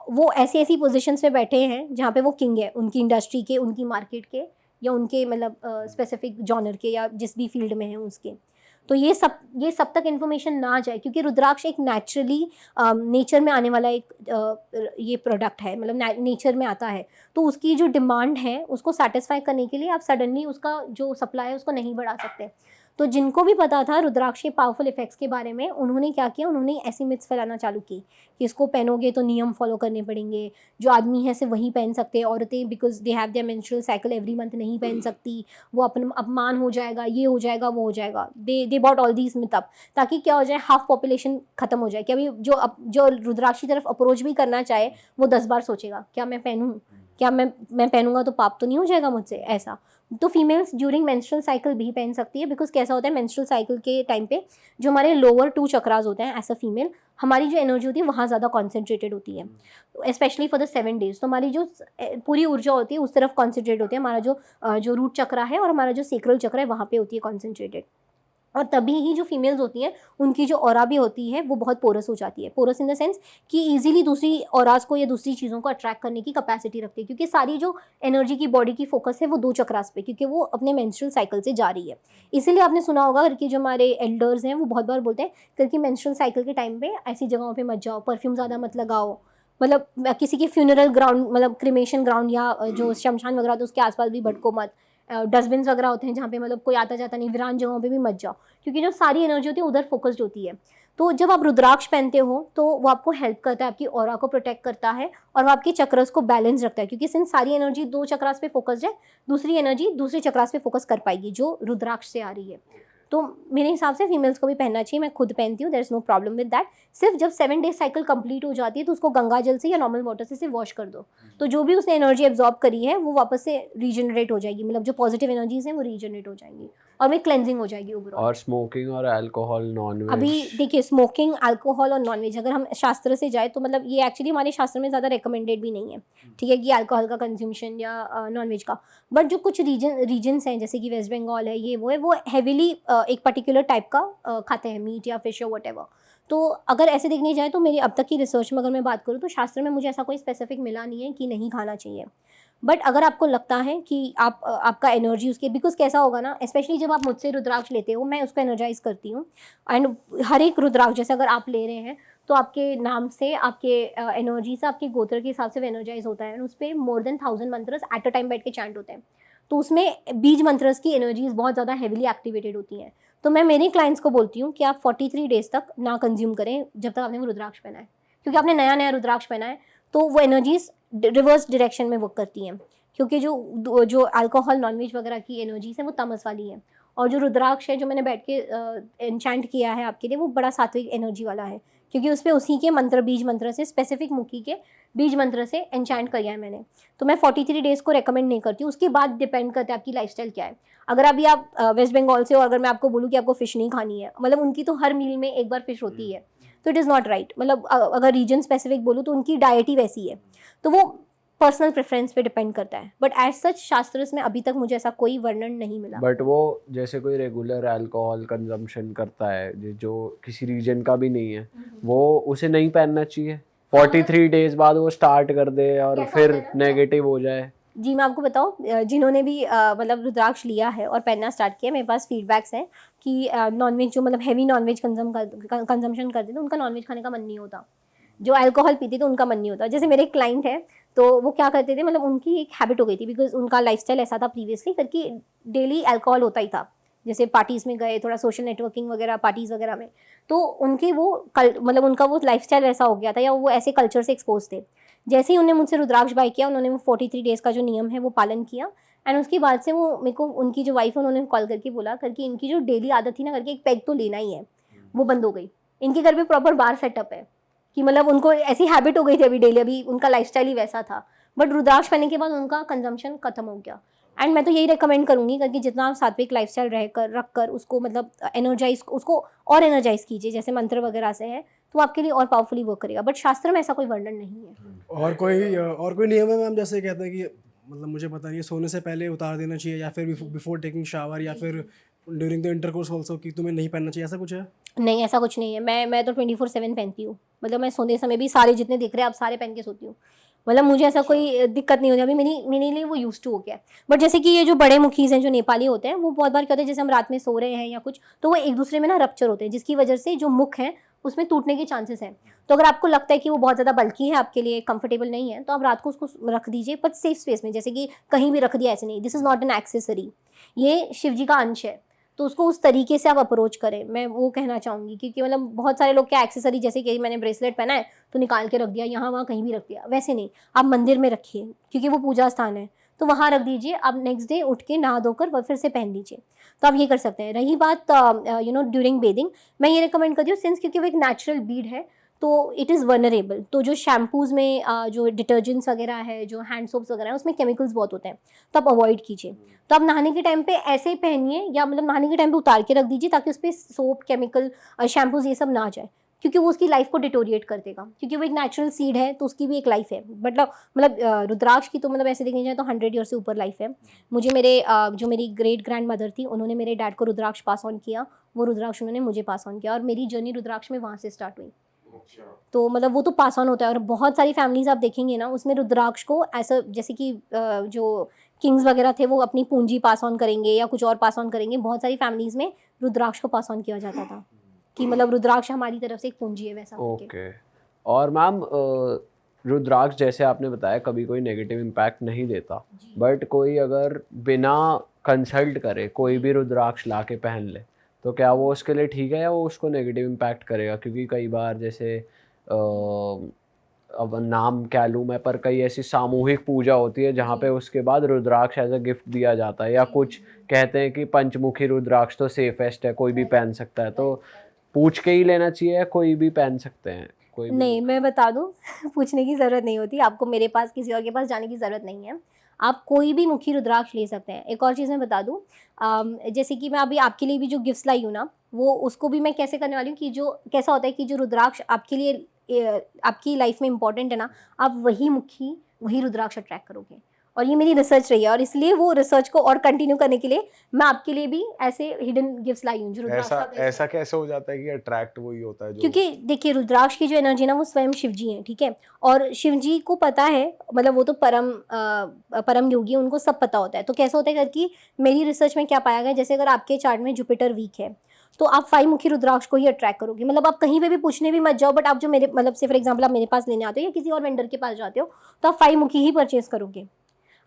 वो ऐसी ऐसी पोजीशंस पे बैठे हैं जहाँ पे वो किंग है, उनकी इंडस्ट्री के, उनकी मार्केट के, या उनके मतलब स्पेसिफिक जॉनर के, या जिस भी फील्ड में है उसके। तो ये सब तक इन्फॉर्मेशन ना जाए, क्योंकि रुद्राक्ष एक नेचुरली नेचर में आने वाला एक ये प्रोडक्ट है, मतलब नेचर में आता है। तो उसकी जो डिमांड है उसको सेटिस्फाई करने के लिए आप सडनली उसका जो सप्लाई है उसको नहीं बढ़ा सकते। तो जिनको भी पता था रुद्राक्ष के पावरफुल इफेक्ट्स के बारे में, उन्होंने क्या किया, उन्होंने ऐसी मिथ्स फैलाना चालू की कि इसको पहनोगे तो नियम फॉलो करने पड़ेंगे, जो आदमी है सिर्फ वही पहन सकते हैं, औरतें because they have their menstrual cycle every month नहीं पहन सकती, वो अपन अपमान हो जाएगा, ये हो जाएगा, वो हो जाएगा। They bought all these myth up, ताकि क्या हो जाए, हाफ पॉपुलेशन खत्म हो जाए। कि अभी जो रुद्राक्ष की तरफ अप्रोच भी करना चाहे वो 10 बार सोचेगा, क्या मैं पहनूँ, क्या मैं पहनूंगा तो पाप तो नहीं हो जाएगा मुझसे, ऐसा। तो फीमेल्स ड्यूरिंग मेंस्ट्रुअल साइकिल भी पहन सकती है, बिकॉज कैसा होता है, मेंस्ट्रुअल साइकिल के टाइम पे जो हमारे लोअर 2 चक्रास होते हैं, एज अ फीमेल हमारी जो एनर्जी होती है वहाँ ज़्यादा कॉन्सेंट्रेटेड होती है, स्पेशली फॉर द 7 डेज। तो हमारी जो पूरी ऊर्जा होती है उस तरफ कॉन्सेंट्रेट होती है, हमारा जो रूट चक्रा है और हमारा जो सेक्रल चक्र है वहाँ पे होती है कॉन्सेंट्रेटेड। और तभी ही जो फीमेल्स होती हैं उनकी जो ऑरा भी होती है वो बहुत पोरस हो जाती है। पोरस इन द सेंस कि इजीली दूसरी ऑरास को या दूसरी चीज़ों को अट्रैक्ट करने की कैपेसिटी रखती है, क्योंकि सारी जो एनर्जी की बॉडी की फोकस है वो 2 चक्रास पे, क्योंकि वो अपने मेंस्ट्रुअल साइकिल से जा रही है। इसीलिए आपने सुना होगा कि जो हमारे एल्डर्स हैं वो बहुत बार बोलते हैं क्योंकि मेंस्ट्रुअल साइकिल के टाइम पे ऐसी जगहों पर मत जाओ, परफ्यूम ज़्यादा मत लगाओ, मतलब किसी के फ्यूनरल ग्राउंड, मतलब क्रिमेशन ग्राउंड या जो शमशान वगैरह तो उसके आसपास भी भटको मत। डस्टबिन वगैरह होते हैं जहाँ पे मतलब कोई आता जाता नहीं, वीरान जगहों पे भी मत जाओ, क्योंकि जो सारी एनर्जी होती है उधर फोकस्ड होती है। तो जब आप रुद्राक्ष पहनते हो तो वो आपको हेल्प करता है, आपकी ऑरा को प्रोटेक्ट करता है और वो आपके चक्रस को बैलेंस रखता है, क्योंकि सिंस सारी एनर्जी 2 चक्रास पे फोकस्ड है, दूसरी एनर्जी दूसरे चक्रास पे फोकस कर पाएगी जो रुद्राक्ष से आ रही है। तो मेरे हिसाब से फीमेल्स को भी पहनना चाहिए, मैं खुद पहनती हूँ, there is no problem with that. सिर्फ जब 7 डेज साइकिल कंप्लीट हो जाती है तो उसको गंगा जल से या नॉर्मल वाटर से सिर्फ वॉश कर दो, तो जो भी उसने एनर्जी एब्जॉर्ब करी है वो वापस से रीजनरेट हो जाएगी, मतलब जो पॉजिटिव एनर्जीज हैं वो रीजनरेट हो जाएंगी और वो क्लेंजिंग हो जाएगी ओवरऑल। और स्मोकिंग और अल्कोहल, नॉनवेज, अभी देखिए स्मोकिंग, अल्कोहल और नॉनवेज अगर हम शास्त्र से जाए तो मतलब ये एक्चुअली हमारे शास्त्र में ज़्यादा रिकमेंडेड भी नहीं है, ठीक है, कि अल्कोहल का कंज्यूमशन या नॉनवेज का। बट जो कुछ रीजन्स हैं जैसे कि वेस्ट बंगाल है, ये वो हैवीली एक पर्टिकुलर टाइप का खाते हैं, मीट या फिश या व्हाटएवर। तो अगर ऐसे देखने जाए तो मेरी अब तक की रिसर्च में अगर मैं बात करूँ तो शास्त्र में मुझे ऐसा कोई स्पेसिफिक मिला नहीं है कि नहीं खाना चाहिए। बट अगर आपको लगता है कि आपका एनर्जी उसके, बिकॉज कैसा होगा ना, स्पेशली जब आप मुझसे रुद्राक्ष लेते हो, मैं उसको एनर्जाइज करती हूँ, एंड हर एक रुद्राक्ष जैसे अगर आप ले रहे हैं तो आपके नाम से, आपके एनर्जी से, आपके गोत्र के हिसाब से वो एनर्जाइज होता है, उस पर more than 1000 मंत्रस at a time बैठ के चैंट होते हैं। तो उसमें बीज मंत्रस की एनर्जीज बहुत ज़्यादा हेविली एक्टिवेटेड होती हैं। तो मैं मेरे क्लाइंट्स को बोलती हूँ कि आप 43 डेज तक ना कंज्यूम करें जब तक आपने वो रुद्राक्ष पहना है, क्योंकि आपने नया रुद्राक्ष पहना है तो वो एनर्जीज रिवर्स डायरेक्शन में वर्क करती हैं, क्योंकि जो अल्कोहल, नॉनवेज वगैरह की एनर्जीज हैं वो तमस वाली हैं, और जो रुद्राक्ष है जो मैंने बैठ के एन्चैंट किया है आपके लिए वो बड़ा सात्विक एनर्जी वाला है, क्योंकि उस पर उसी के मंत्र, बीज मंत्र से, स्पेसिफिक मुखी के बीज मंत्र से एन्चैंट किया है मैंने। तो मैं 43 डेज़ को रेकमेंड नहीं करती हूँ, उसके बाद डिपेंड करता है आपकी लाइफस्टाइल क्या है। अगर अभी आप वेस्ट बंगाल से हो, अगर मैं आपको बोलूँ कि आपको फ़िश नहीं खानी है, मतलब उनकी तो हर मील में एक बार फ़िश होती है, तो इट इज़ नॉट राइट। मतलब अगर रीजन स्पेसिफिक बोलूँ तो उनकी डाइट ही वैसी है, तो वो पर्सनल प्रेफरेंस पे डिपेंड करता है। बट एज सच शास्त्र में अभी तक मुझे ऐसा कोई वर्णन नहीं मिला। बट वो जैसे कोई रेगुलर अल्कोहल कंजम्पशन करता है जो किसी रीजन का भी नहीं है, वो उसे नहीं पहनना चाहिए। 43 डेज बाद वो स्टार्ट कर दे और फिर नेगेटिव हो जाए। जी मैं आपको बताऊँ, जिन्होंने भी मतलब रुद्राक्ष लिया है और पहनना स्टार्ट किया, मेरे पास फीडबैक्स हैं कि नॉनवेज जो मतलब हैवी नॉनवेज कंजम्पशन करते थे उनका नॉनवेज खाने का मन नहीं होता, जो अल्कोहल पीते थे उनका मन नहीं होता। जैसे मेरे एक क्लाइंट है तो वो क्या करते थे, मतलब उनकी एक हैबिट हो गई थी, बिकॉज उनका लाइफस्टाइल ऐसा था प्रीवियसली, करके डेली अल्कोहल होता ही था, जैसे पार्टीज़ में गए, थोड़ा सोशल नेटवर्किंग वगैरह पार्टीज़ वगैरह में, तो उनकी वो मतलब उनका वो लाइफस्टाइल ऐसा हो गया था या वो ऐसे कल्चर से एक्सपोज थे। जैसे ही उन्होंने मुझसे रुद्राक्ष बाय किया, उन्होंने वो 43 डेज़ का जो नियम है वो पालन किया, एंड उसके बाद से वो मेरे को उनकी जो वाइफ है उन्होंने कॉल करके बोला करके इनकी जो डेली आदत थी ना करके एक पैग तो लेना ही है, वो बंद हो गई। इनके घर पे प्रॉपर बार सेटअप है कि मतलब उनको ऐसी हैबिट हो गई थी अभी डेली, अभी उनका लाइफस्टाइल ही वैसा था, बट रुद्राक्ष पहनने के बाद उनका कंजम्पशन खत्म हो गया। एंड मैं तो यही रेकमेंड करूँगी कि जितना आप सात्विक लाइफस्टाइल रख कर उसको मतलब एनर्जाइज उसको और एनर्जाइज कीजिए, जैसे मंत्र वगैरह से है तो आपके लिए और पावरफुली वर्क करेगा, बट शास्त्र में ऐसा कोई वर्णन नहीं है। और कोई नियम है मैम, जैसे कहते हैं कि मतलब मुझे पता नहीं है, सोने से पहले उतार देना चाहिए या फिर बिफोर टेकिंग शावर या फिर ड्यूरिंग द इंटरकोर्स ऑल्सो कि तुम्हें नहीं पहनना चाहिए, ऐसा कुछ है? नहीं, ऐसा कुछ नहीं है। मैं तो 24/7 पहनती हूँ, मतलब मैं सोने समय भी सारे जितने दिख रहे हैं आप सारे पहन के सोती हूँ, मतलब मुझे ऐसा कोई दिक्कत नहीं होती। अभी मेरे लिए वो यूज टू हो गया है। बट जैसे कि ये जो बड़े मुखीज़ हैं जो नेपाली होते हैं, वो बहुत बार क्या होता है, जैसे हम रात में सो रहे हैं या कुछ, तो वो एक दूसरे में ना रप्चर होते हैं, जिसकी वजह से जो मुख है उसमें टूटने के चांसेस हैं। तो अगर आपको लगता है कि वो बहुत ज़्यादा बल्कि है, आपके लिए कंफर्टेबल नहीं है, तो आप रात को उसको रख दीजिए, पर सेफ स्पेस में, जैसे कि कहीं भी रख दिया ऐसे नहीं। This is not an accessory, ये शिव जी का अंश है, तो उसको उस तरीके से आप अप्रोच करें, मैं वो कहना चाहूँगी। क्योंकि मतलब बहुत सारे लोग क्या एक्सेसरी, जैसे कि मैंने ब्रेसलेट पहना है तो निकाल के रख दिया, यहाँ वहाँ कहीं भी रख दिया, वैसे नहीं, आप मंदिर में रखिए क्योंकि वो पूजा स्थान है, तो वहाँ रख दीजिए। आप नेक्स्ट डे उठ के नहा धोकर वह फिर से पहन लीजिए, तो आप ये कर सकते हैं। रही बात ड्यूरिंग बेदिंग, मैं ये रिकमेंड करती हूँ, सिंस क्योंकि वो एक नेचुरल बीड है तो इट इज़ वनरेबल। तो जो शैम्पूज़ में जो डिटर्जेंट्स वगैरह है, जो हैंड सोप्स वगैरह है, उसमें केमिकल्स बहुत होते हैं, तो आप अवॉइड कीजिए। तो आप नहाने के टाइम पे ऐसे ही पहनिए, या मतलब नहाने के टाइम पे उतार के रख दीजिए ताकि उस पर सोप, केमिकल, शैम्पूज़ ये सब ना जाए, क्योंकि वो उसकी लाइफ को डिटोरिएट कर देगा। क्योंकि वो एक नेचुरल सीड है तो उसकी भी एक लाइफ है। मतलब रुद्राक्ष की तो मतलब ऐसे देखने जाए तो 100 ईयर से ऊपर लाइफ है। मुझे जो मेरी ग्रेट ग्रैंड मदर थी, उन्होंने मेरे डैड को रुद्राक्ष पास ऑन किया, वो रुद्राक्ष उन्होंने मुझे पास ऑन किया, और मेरी जर्नी रुद्राक्ष में वहाँ से स्टार्ट हुई। तो मतलब वो तो पास ऑन होता है। और बहुत सारी फैमिलीज आप देखेंगे ना, उसमें रुद्राक्ष को ऐसा, जैसे कि जो किंग्स वगैरह थे वो अपनी पूंजी पास ऑन करेंगे या कुछ और पास ऑन करेंगे, बहुत सारी फैमिलीज में रुद्राक्ष को पास ऑन किया जाता था कि मतलब रुद्राक्ष हमारी तरफ से एक पूंजी है, वैसा। ओके। और मैम रुद्राक्ष जैसे आपने बताया कभी कोई नेगेटिव इम्पैक्ट नहीं देता, बट कोई अगर बिना कंसल्ट करे कोई भी रुद्राक्ष ला के पहन ले तो क्या वो उसके लिए ठीक है या वो उसको नेगेटिव इम्पैक्ट करेगा? क्योंकि कई बार जैसे अब नाम क्या लूँ मैं, पर कई ऐसी सामूहिक पूजा होती है जहाँ पे उसके बाद रुद्राक्ष एज अ गिफ्ट दिया जाता है, या कुछ कहते हैं कि पंचमुखी रुद्राक्ष तो सेफेस्ट है, कोई भी पहन सकता है, तो पूछ के ही लेना चाहिए या कोई भी पहन सकते हैं? कोई नहीं, मैं बता दूं पूछने की ज़रूरत नहीं होती आपको, मेरे पास किसी और के पास जाने की ज़रूरत नहीं है, आप कोई भी मुखी रुद्राक्ष ले सकते हैं। एक और चीज़ मैं बता दूं, जैसे कि मैं अभी आपके लिए भी जो गिफ्ट्स लाई हूँ ना, वो उसको भी मैं कैसे करने वाली हूँ कि जो कैसा होता है कि जो रुद्राक्ष आपके लिए आपकी लाइफ में इंपॉर्टेंट है ना, आप वही रुद्राक्ष अट्रैक्ट करोगे। और ये मेरी रिसर्च रही है, और इसलिए वो रिसर्च को और कंटिन्यू करने के लिए मैं आपके लिए भी ऐसे हिडन गिफ्ट्स लाई हूँ जो रुद्राक्ष का ऐसा कैसे हो जाता है कि अट्रैक्ट वही होता है जो? क्योंकि देखिए रुद्राक्ष की जो एनर्जी ना वो स्वयं शिव जी हैं, ठीक है, और शिव जी को पता है, मतलब वो तो परम योगी, उनको सब पता होता है। तो कैसा होता है कि मेरी रिसर्च में क्या पाया गया, जैसे अगर आपके चार्ट में जुपिटर वीक है तो आप 5 मुखी रुद्राक्ष को ही अट्रैक्ट करोगे। मतलब आप कहीं पे भी पूछने भी मत जाओ, बट आप जो मेरे मतलब से फॉर एग्जांपल आप मेरे पास लेने आते हो या किसी और वेंडर के पास जाते हो तो आप 5 मुखी ही परचेज करोगे।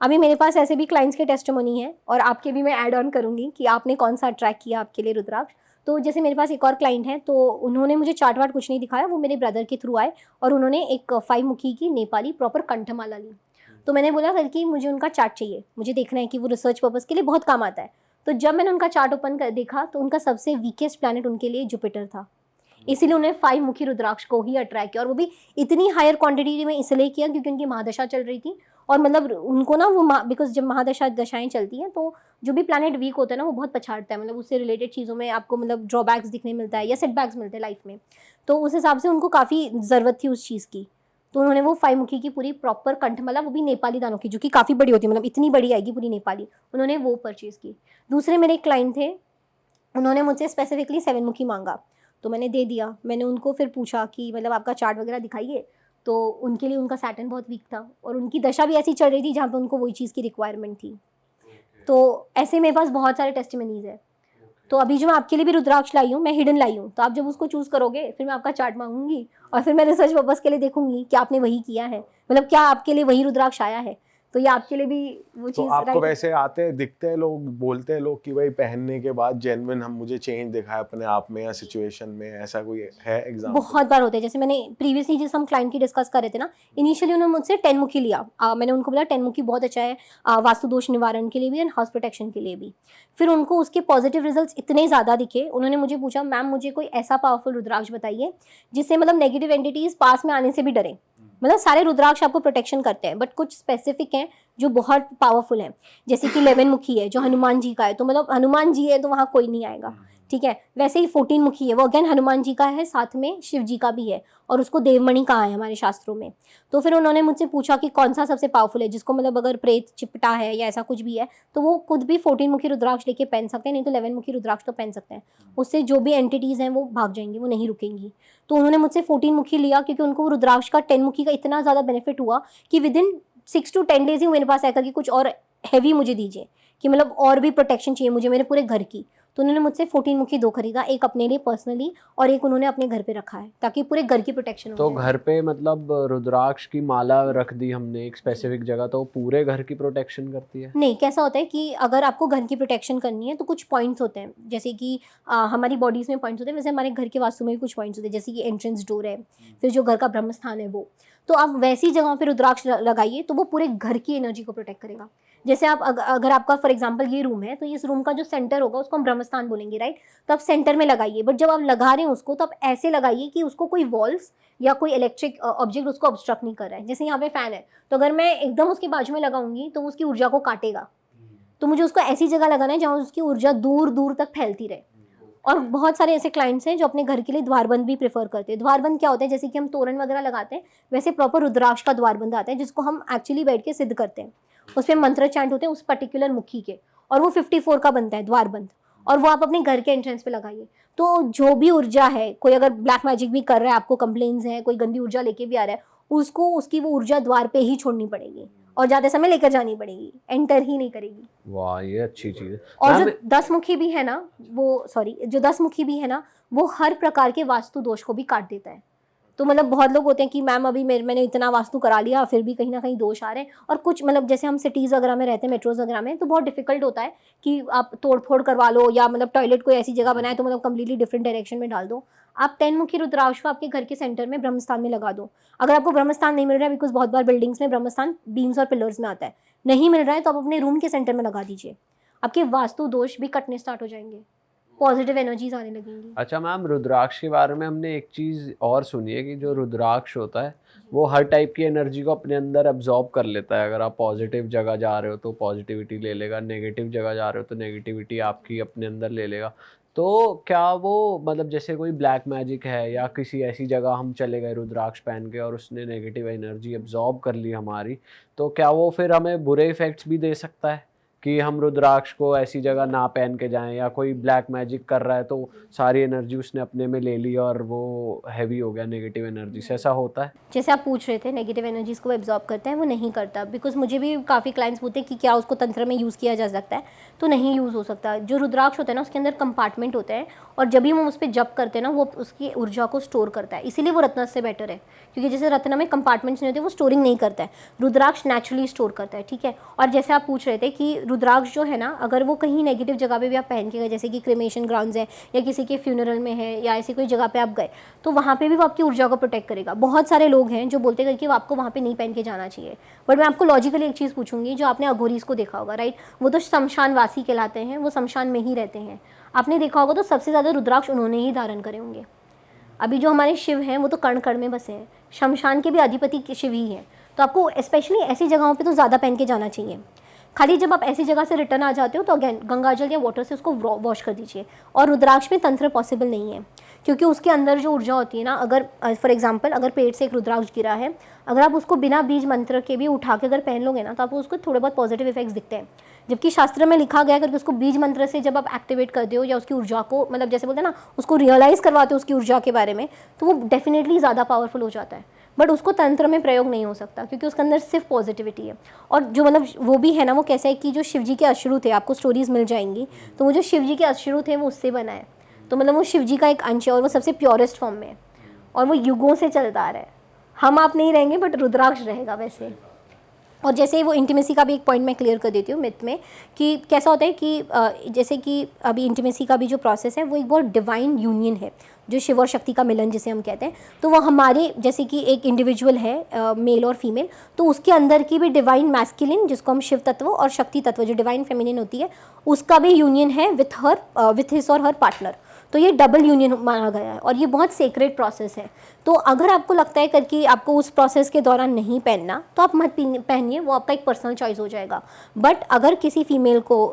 अभी मेरे पास ऐसे भी क्लाइंट्स के टेस्टिमोनी है, और आपके भी मैं ऐड ऑन करूँगी कि आपने कौन सा अट्रैक्ट किया आपके लिए रुद्राक्ष। तो जैसे मेरे पास एक और क्लाइंट है, तो उन्होंने मुझे चार्ट वार्ट कुछ नहीं दिखाया, वो मेरे ब्रदर के थ्रू आए और उन्होंने एक 5 मुखी की नेपाली प्रॉपर कंठमाला ली। तो मैंने बोला कि मुझे उनका चार्ट चाहिए, मुझे देखना है कि वो रिसर्च पर्पज़ के लिए बहुत काम आता है। तो जब मैंने उनका चार्ट ओपन कर देखा तो उनका सबसे वीकेस्ट प्लैनेट उनके लिए जुपिटर था, इसीलिए उन्होंने 5 मुखी रुद्राक्ष को ही अट्रैक्ट किया, और वो भी इतनी हायर क्वांटिटी में इसलिए किया क्योंकि उनकी महादशा चल रही थी। और मतलब उनको ना वो बिकॉज जब दशाएं चलती हैं तो जो भी प्लैनेट वीक होता है ना वो बहुत पछाड़ता है, मतलब उससे रिलेटेड चीज़ों में आपको मतलब ड्रॉबैक्स दिखने मिलता है या सेटबैक्स मिलते हैं लाइफ में। तो उस हिसाब से उनको काफ़ी ज़रूरत थी उस चीज़ की, तो उन्होंने वो 5 मुखी की पूरी प्रॉपर कंठमाला, वो भी नेपाली दानों की, जो कि काफ़ी बड़ी होती है, मतलब इतनी बड़ी आएगी पूरी नेपाली, उन्होंने वो परचेज़ की। दूसरे मेरे एक क्लाइंट थे, उन्होंने मुझसे स्पेसिफिकली 7 मुखी मांगा, तो मैंने दे दिया। मैंने उनको फिर पूछा कि मतलब आपका चार्ट वगैरह दिखाइए, तो उनके लिए उनका सैटर्न बहुत वीक था और उनकी दशा भी ऐसी चल रही थी जहाँ पे उनको वही चीज़ की रिक्वायरमेंट थी। तो ऐसे मेरे पास बहुत सारे टेस्टिमनीज है। तो अभी जो मैं आपके लिए भी रुद्राक्ष लाई हूँ, मैं हिडन लाई हूँ, तो आप जब उसको चूज़ करोगे फिर मैं आपका चार्ट मांगूंगी और फिर मैं रिसर्च पर्पज़ के लिए देखूंगी कि आपने वही किया है, मतलब क्या आपके लिए वही रुद्राक्ष आया है। तो ये आपके लिए भी वो तो चीज़ आपको right है। वैसे आते हैं, दिखते हैं लोग, बोलते हैं लोग कि भाई पहनने के बाद जेन्युइन हम मुझे चेंज दिखा है अपने आप में या सिचुएशन में, ऐसा कोई है एग्जांपल? बहुत बार होते हैं। जैसे मैंने प्रीवियसली जिस हम क्लाइंट की डिस्कस कर रहे थे ना, इनिशियली उन्होंने मुझसे 10 मुखी लिया। मैंने उनको बोला 10 मुखी बहुत अच्छा है वास्तु दोष निवारण के लिए भी एंड हाउस प्रोटेक्शन के लिए भी। फिर उनको उसके पॉजिटिव रिजल्ट्स इतने ज़्यादा दिखे, उन्होंने मुझे पूछा मैम मुझे कोई ऐसा पावरफुल रुद्राक्ष बताइए जिससे मतलब नेगेटिव एंटिटीज पास में आने से भी डरे। मतलब सारे रुद्राक्ष आपको प्रोटेक्शन करते हैं बट कुछ स्पेसिफिक हैं जो बहुत पावरफुल हैं, जैसे कि 11 मुखी है जो हनुमान जी का है, तो मतलब हनुमान जी है तो वहाँ कोई नहीं आएगा, ठीक है। वैसे ही 14 मुखी है, वो अगेन हनुमान जी का है, साथ में शिव जी का भी है, और उसको देवमणि कहा है हमारे शास्त्रों में। तो फिर उन्होंने मुझसे पूछा कि कौन सा सबसे पावरफुल है, जिसको मतलब अगर प्रेत चिपटा है या ऐसा कुछ भी है तो वो खुद भी 14 मुखी रुद्राक्ष लेके पहन सकते हैं, नहीं तो 11 मुखी रुद्राक्ष तो पहन सकते हैं। उससे जो भी एंटिटीज़ हैं वो भाग जाएंगी, वो नहीं रुकेंगी। तो उन्होंने मुझसे 14 मुखी लिया क्योंकि उनको रुद्राक्ष का 10 मुखी का इतना ज़्यादा बेनिफिट हुआ कि विदिन 6 to 10 डेज ही मेरे पास आकर कि कुछ और हैवी मुझे दीजिए, कि मतलब और भी प्रोटेक्शन चाहिए मुझे मेरे पूरे घर की। तो उन्होंने मुझसे 14 मुखी 2 खरीदा, एक अपने लिए पर्सनली और एक उन्होंने अपने घर पे रखा है ताकि पूरे घर की प्रोटेक्शन हो तो जाए। घर पे मतलब रुद्राक्ष की माला रख दी हमने एक स्पेसिफिक जगह, तो वो पूरे घर की प्रोटेक्शन करती है? नहीं, कैसा होता है कि अगर आपको घर की प्रोटेक्शन करनी है तो कुछ पॉइंट्स होते हैं, जैसे कि हमारी बॉडीज़ में पॉइंट्स होते हैं, वैसे हमारे घर के वास्तु में भी कुछ पॉइंट्स होते हैं, जैसे कि एंट्रेंस डोर है, फिर जो घर का ब्रह्म स्थान है वो। तो आप वैसी जगहों पे रुद्राक्ष लगाइए तो वो पूरे घर की एनर्जी को प्रोटेक्ट करेगा। जैसे आप अगर आपका फॉर एग्जांपल ये रूम है तो इस रूम का जो सेंटर होगा उसको हम ब्रह्म स्थान बोलेंगे, राइट। तो आप सेंटर में लगाइए, बट जब आप लगा रहे हैं उसको तो आप ऐसे लगाइए कि उसको कोई वॉल्स या कोई इलेक्ट्रिक ऑब्जेक्ट उसको ऑब्स्ट्रक्ट नहीं कर रहा है। जैसे यहाँ पे फैन है, तो अगर मैं एकदम उसके बाजू में लगाऊंगी तो वो उसकी ऊर्जा को काटेगा। तो मुझे उसको ऐसी जगह लगाना है जहाँ उसकी ऊर्जा दूर दूर तक फैलती रहे। और बहुत सारे ऐसे क्लाइंट्स हैं जो अपने घर के लिए द्वारबंद भी प्रेफर करते हैं। द्वारबंद क्या होता है, जैसे कि हम तोरण वगैरह लगाते हैं वैसे प्रॉपर रुद्राक्ष का द्वारबंद आता है जिसको हम एक्चुअली बैठ के सिद्ध करते हैं। उस पर मंत्र चैंट होते हैं उस पर्टिकुलर मुखी के, और वो 54 का बनता है द्वारबंद, और वो आप अपने घर के एंट्रेंस पे लगाइए। तो जो भी ऊर्जा है, कोई अगर ब्लैक मैजिक भी कर रहा है, आपको कंप्लेन्स है, कोई गंदी ऊर्जा लेके भी आ रहा है, उसको उसकी वो ऊर्जा द्वार पे ही छोड़नी पड़ेगी और जाते समय लेकर जानी पड़ेगी, एंटर ही नहीं करेगी। वाह, ये अच्छी चीज़ है। और जो मैम, 10 मुखी भी है ना जो 10 मुखी भी है ना वो हर प्रकार के वास्तु दोष को भी काट देता है। तो मतलब बहुत लोग होते हैं कि मैम अभी मैंने इतना वास्तु करा लिया फिर भी कहीं ना कहीं दोष आ रहे हैं, और कुछ मतलब जैसे हम सिटीज़ वगैरह में रहते हैं, मेट्रोज वगैरह में, तो बहुत डिफिकल्ट होता है कि आप तोड़ फोड़ करवा लो या मतलब टॉयलेट कोई ऐसी जगह बनाए तो मतलब कम्प्लीटली डिफरेंट डायरेक्शन में डाल दो। आप 10 मुखी रुद्राक्ष को आपके घर के सेंटर में ब्रह्मस्थान में लगा दो। अगर आपको ब्रह्मस्थान नहीं मिल रहा है, बिकॉज बहुत बार बिल्डिंग्स में ब्रह्मस्थान बीम्स और पिलर्स में आता है, नहीं मिल रहा है, तो आप अपने रूम के सेंटर में लगा दीजिए। आपके वास्तु दोष भी कटने स्टार्ट हो जाएंगे, पॉजिटिव एनर्जीज आने लगेंगी। अच्छा मैम, रुद्राक्ष के बारे में हमने एक चीज़ और सुनी है कि जो रुद्राक्ष होता है वो हर टाइप की एनर्जी को अपने अंदर एब्जॉर्ब कर लेता है। अगर आप पॉजिटिव जगह जा रहे हो तो पॉजिटिविटी ले लेगा, नेगेटिव जगह जा रहे हो तो नेगेटिविटी आपकी अपने अंदर ले लेगा। तो क्या वो मतलब जैसे कोई ब्लैक मैजिक है या किसी ऐसी जगह हम चले गए रुद्राक्ष पहन के और उसने नेगेटिव एनर्जी एब्जॉर्ब कर ली हमारी, तो क्या वो फिर हमें बुरे इफ़ेक्ट्स भी दे सकता है कि हम रुद्राक्ष को ऐसी जगह ना पहन के जाएं, या कोई ब्लैक मैजिक कर रहा है तो सारी एनर्जी उसने अपने में ले ली और वो हैवी हो गया नेगेटिव एनर्जी से, ऐसा होता है? जैसे आप पूछ रहे थे नेगेटिव एनर्जीज को एब्जॉर्ब करता है, वो नहीं करता। बिकॉज मुझे भी काफ़ी क्लाइंट्स पूछते हैं कि क्या उसको तंत्र में यूज़ किया जा सकता है, तो नहीं यूज़ हो सकता। जो रुद्राक्ष होता है ना उसके अंदर कंपार्टमेंट होते हैं, और जब भी हम उस पर जप करते हैं ना वो उसकी ऊर्जा को स्टोर करता है, इसीलिए वो रत्न से बेटर है। क्योंकि जैसे रत्न में कंपार्टमेंट्स नहीं होते, वो स्टोरिंग नहीं करता है, रुद्राक्ष नेचुरली स्टोर करता है, ठीक है। और जैसे आप पूछ रहे थे कि रुद्राक्ष जो है ना, अगर वो कहीं नेगेटिव जगह पे भी आप पहन के गए, जैसे कि क्रिमेशन ग्राउंड्स है या किसी के फ्यूनरल में है या ऐसी कोई जगह पे आप गए, तो वहाँ पे भी वो आपकी ऊर्जा को प्रोटेक्ट करेगा। बहुत सारे लोग हैं जो बोलते हैं कि आपको वहाँ पे नहीं पहन के जाना चाहिए, बट मैं आपको लॉजिकली एक चीज़ पूछूंगी, जो आपने अघोरीज को देखा होगा, राइट, वो तो शमशानवासी कहलाते हैं, वो शमशान में ही रहते हैं। आपने देखा होगा तो सबसे ज़्यादा रुद्राक्ष उन्होंने ही धारण करे होंगे। अभी जो हमारे शिव हैं वो तो कण कण में बसे हैं, शमशान के भी अधिपति शिव ही हैं। तो आपको स्पेशली ऐसी जगहों पे तो ज़्यादा पहन के जाना चाहिए। खाली जब आप ऐसी जगह से रिटर्न आ जाते हो तो अगेन गंगाजल या वाटर से उसको वॉश कर दीजिए। और रुद्राक्ष में तंत्र पॉसिबल नहीं है, क्योंकि उसके अंदर जो ऊर्जा होती है ना, अगर फॉर एग्जांपल अगर पेट से एक रुद्राक्ष गिरा है, अगर आप उसको बिना बीज मंत्र के भी उठा के अगर पहन लोगे ना, तो आपको उसको थोड़े बहुत पॉजिटिव इफेक्ट्स दिखते हैं। जबकि शास्त्र में लिखा गया है कि उसको बीज मंत्र से जब आप एक्टिवेट करते हो या उसकी ऊर्जा को मतलब जैसे बोलते हैं ना, उसको रियलाइज करवाते हो उसकी ऊर्जा के बारे में, तो वो डेफिनेटली ज़्यादा पावरफुल हो जाता है। बट उसको तंत्र में प्रयोग नहीं हो सकता, क्योंकि उसके अंदर सिर्फ पॉजिटिविटी है। और जो मतलब वो भी है ना, वो कैसा है कि जो शिव जी के अश्रु थे, आपको स्टोरीज मिल जाएंगी, तो वो जो शिव जी के अश्रु थे वो उससे बना है। तो मतलब वो शिव जी का एक अंश है और वो सबसे प्योरेस्ट फॉर्म में है, और वो युगों से चलता आ रहा है। हम आप नहीं रहेंगे बट रुद्राक्ष रहेगा वैसे। और जैसे वो इंटीमेसी का भी एक पॉइंट मैं क्लियर कर देती हूँ मिथ में, कि कैसा होता है कि जैसे कि अभी इंटीमेसी का भी जो प्रोसेस है वो एक बहुत डिवाइन यूनियन है, जो शिव और शक्ति का मिलन जिसे हम कहते हैं। तो वो हमारे जैसे कि एक इंडिविजुअल है मेल और फीमेल, तो उसके अंदर की भी डिवाइन मैस्कुलिन जिसको हम शिव तत्व और शक्ति तत्व जो डिवाइन फेमिनिन होती है उसका भी यूनियन है विथ हिज और हर पार्टनर। तो ये डबल यूनियन माना गया है और ये बहुत सेक्रेट प्रोसेस है। तो अगर आपको लगता है कि आपको उस प्रोसेस के दौरान नहीं पहनना तो आप मत पहनिए, वो आपका एक पर्सनल चॉइस हो जाएगा। बट अगर किसी फीमेल को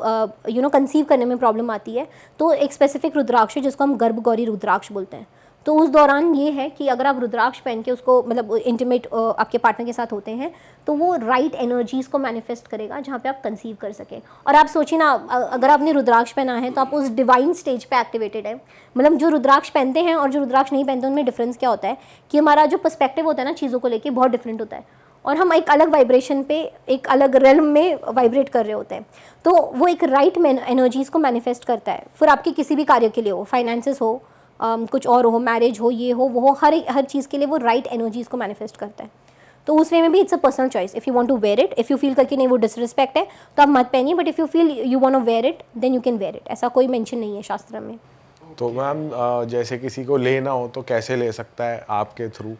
कंसीव करने में प्रॉब्लम आती है तो एक स्पेसिफिक रुद्राक्ष है जिसको हम गर्भगौरी रुद्राक्ष बोलते हैं। तो उस दौरान ये है कि अगर आप रुद्राक्ष पहन के उसको मतलब इंटीमेट आपके पार्टनर के साथ होते हैं तो वो राइट एनर्जीज़ को मैनिफेस्ट करेगा जहाँ पे आप कंसीव कर सकें। और आप सोचिए ना, अगर आपने रुद्राक्ष पहना है तो आप उस डिवाइन स्टेज पे एक्टिवेटेड है। मतलब जो रुद्राक्ष पहनते हैं और जो रुद्राक्ष नहीं पहनते उनमें डिफरेंस क्या होता है कि हमारा जो पर्सपेक्टिव होता है ना चीज़ों को लेके बहुत डिफरेंट होता है और हम एक अलग वाइब्रेशन पे एक अलग रेल्म में वाइब्रेट कर रहे होते हैं। तो वो एक राइट एनर्जीज़ को मैनिफेस्ट करता है। फिर आपके किसी भी कार्य के लिए हो, फाइनेंसेस हो, कुछ और हो, मैरिज हो, ये हो वो हो, हर चीज़ के लिए वो राइट एनर्जीज़ को मैनिफेस्ट करता है। तो उस वे में भी it's a personal choice. If you want to wear it, if you feel करके नहीं वो डिसरिस्पेक्ट है तो आप मत पहनिए, but if you feel you want to wear it then you can wear it. ऐसा कोई मेंशन नहीं है शास्त्र में। तो मैम जैसे किसी को लेना हो तो कैसे ले सकता है आपके थ्रू?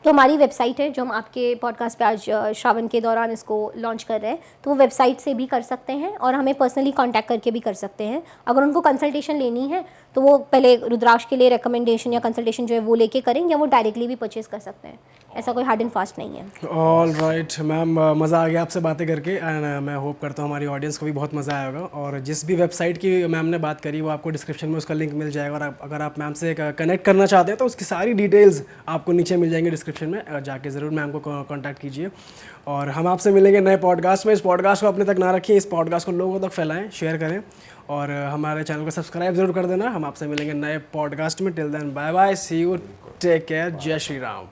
तो हमारी वेबसाइट है जो हम आपके पॉडकास्ट पे आज श्रावण के दौरान इसको लॉन्च कर रहे हैं, तो वो वेबसाइट से भी कर सकते हैं और हमें पर्सनली कांटेक्ट करके भी कर सकते हैं। अगर उनको कंसल्टेशन लेनी है तो वो पहले रुद्राक्ष के लिए रिकमेंडेशन या कंसल्टेशन जो है वो लेके करें, या वो डायरेक्टली भी परचेज कर सकते हैं। ऐसा कोई हार्ड एंड फास्ट नहीं है। ऑल राइट मैम, मज़ा आ गया आपसे बातें करके एंड मैं होप करता हूँ हमारी ऑडियंस को भी बहुत मज़ा आया होगा। और जिस भी वेबसाइट की मैम ने बात करी वो आपको डिस्क्रिप्शन में उसका लिंक मिल जाएगा, और अगर आप मैम से कनेक्ट करना चाहते हैं तो उसकी सारी डिटेल्स आपको नीचे मिल जाएंगे डिस्क्रिप्शन में, जाके ज़रूर मैम को कॉन्टैक्ट कीजिए। और हम आपसे मिलेंगे नए पॉडकास्ट में। इस पॉडकास्ट को अपने तक ना रखिए, इस पॉडकास्ट को लोगों तक फैलाएं, शेयर करें और हमारे चैनल को सब्सक्राइब जरूर कर देना। हम आपसे मिलेंगे नए पॉडकास्ट में। Till then bye bye, see you, take care, जय श्री राम।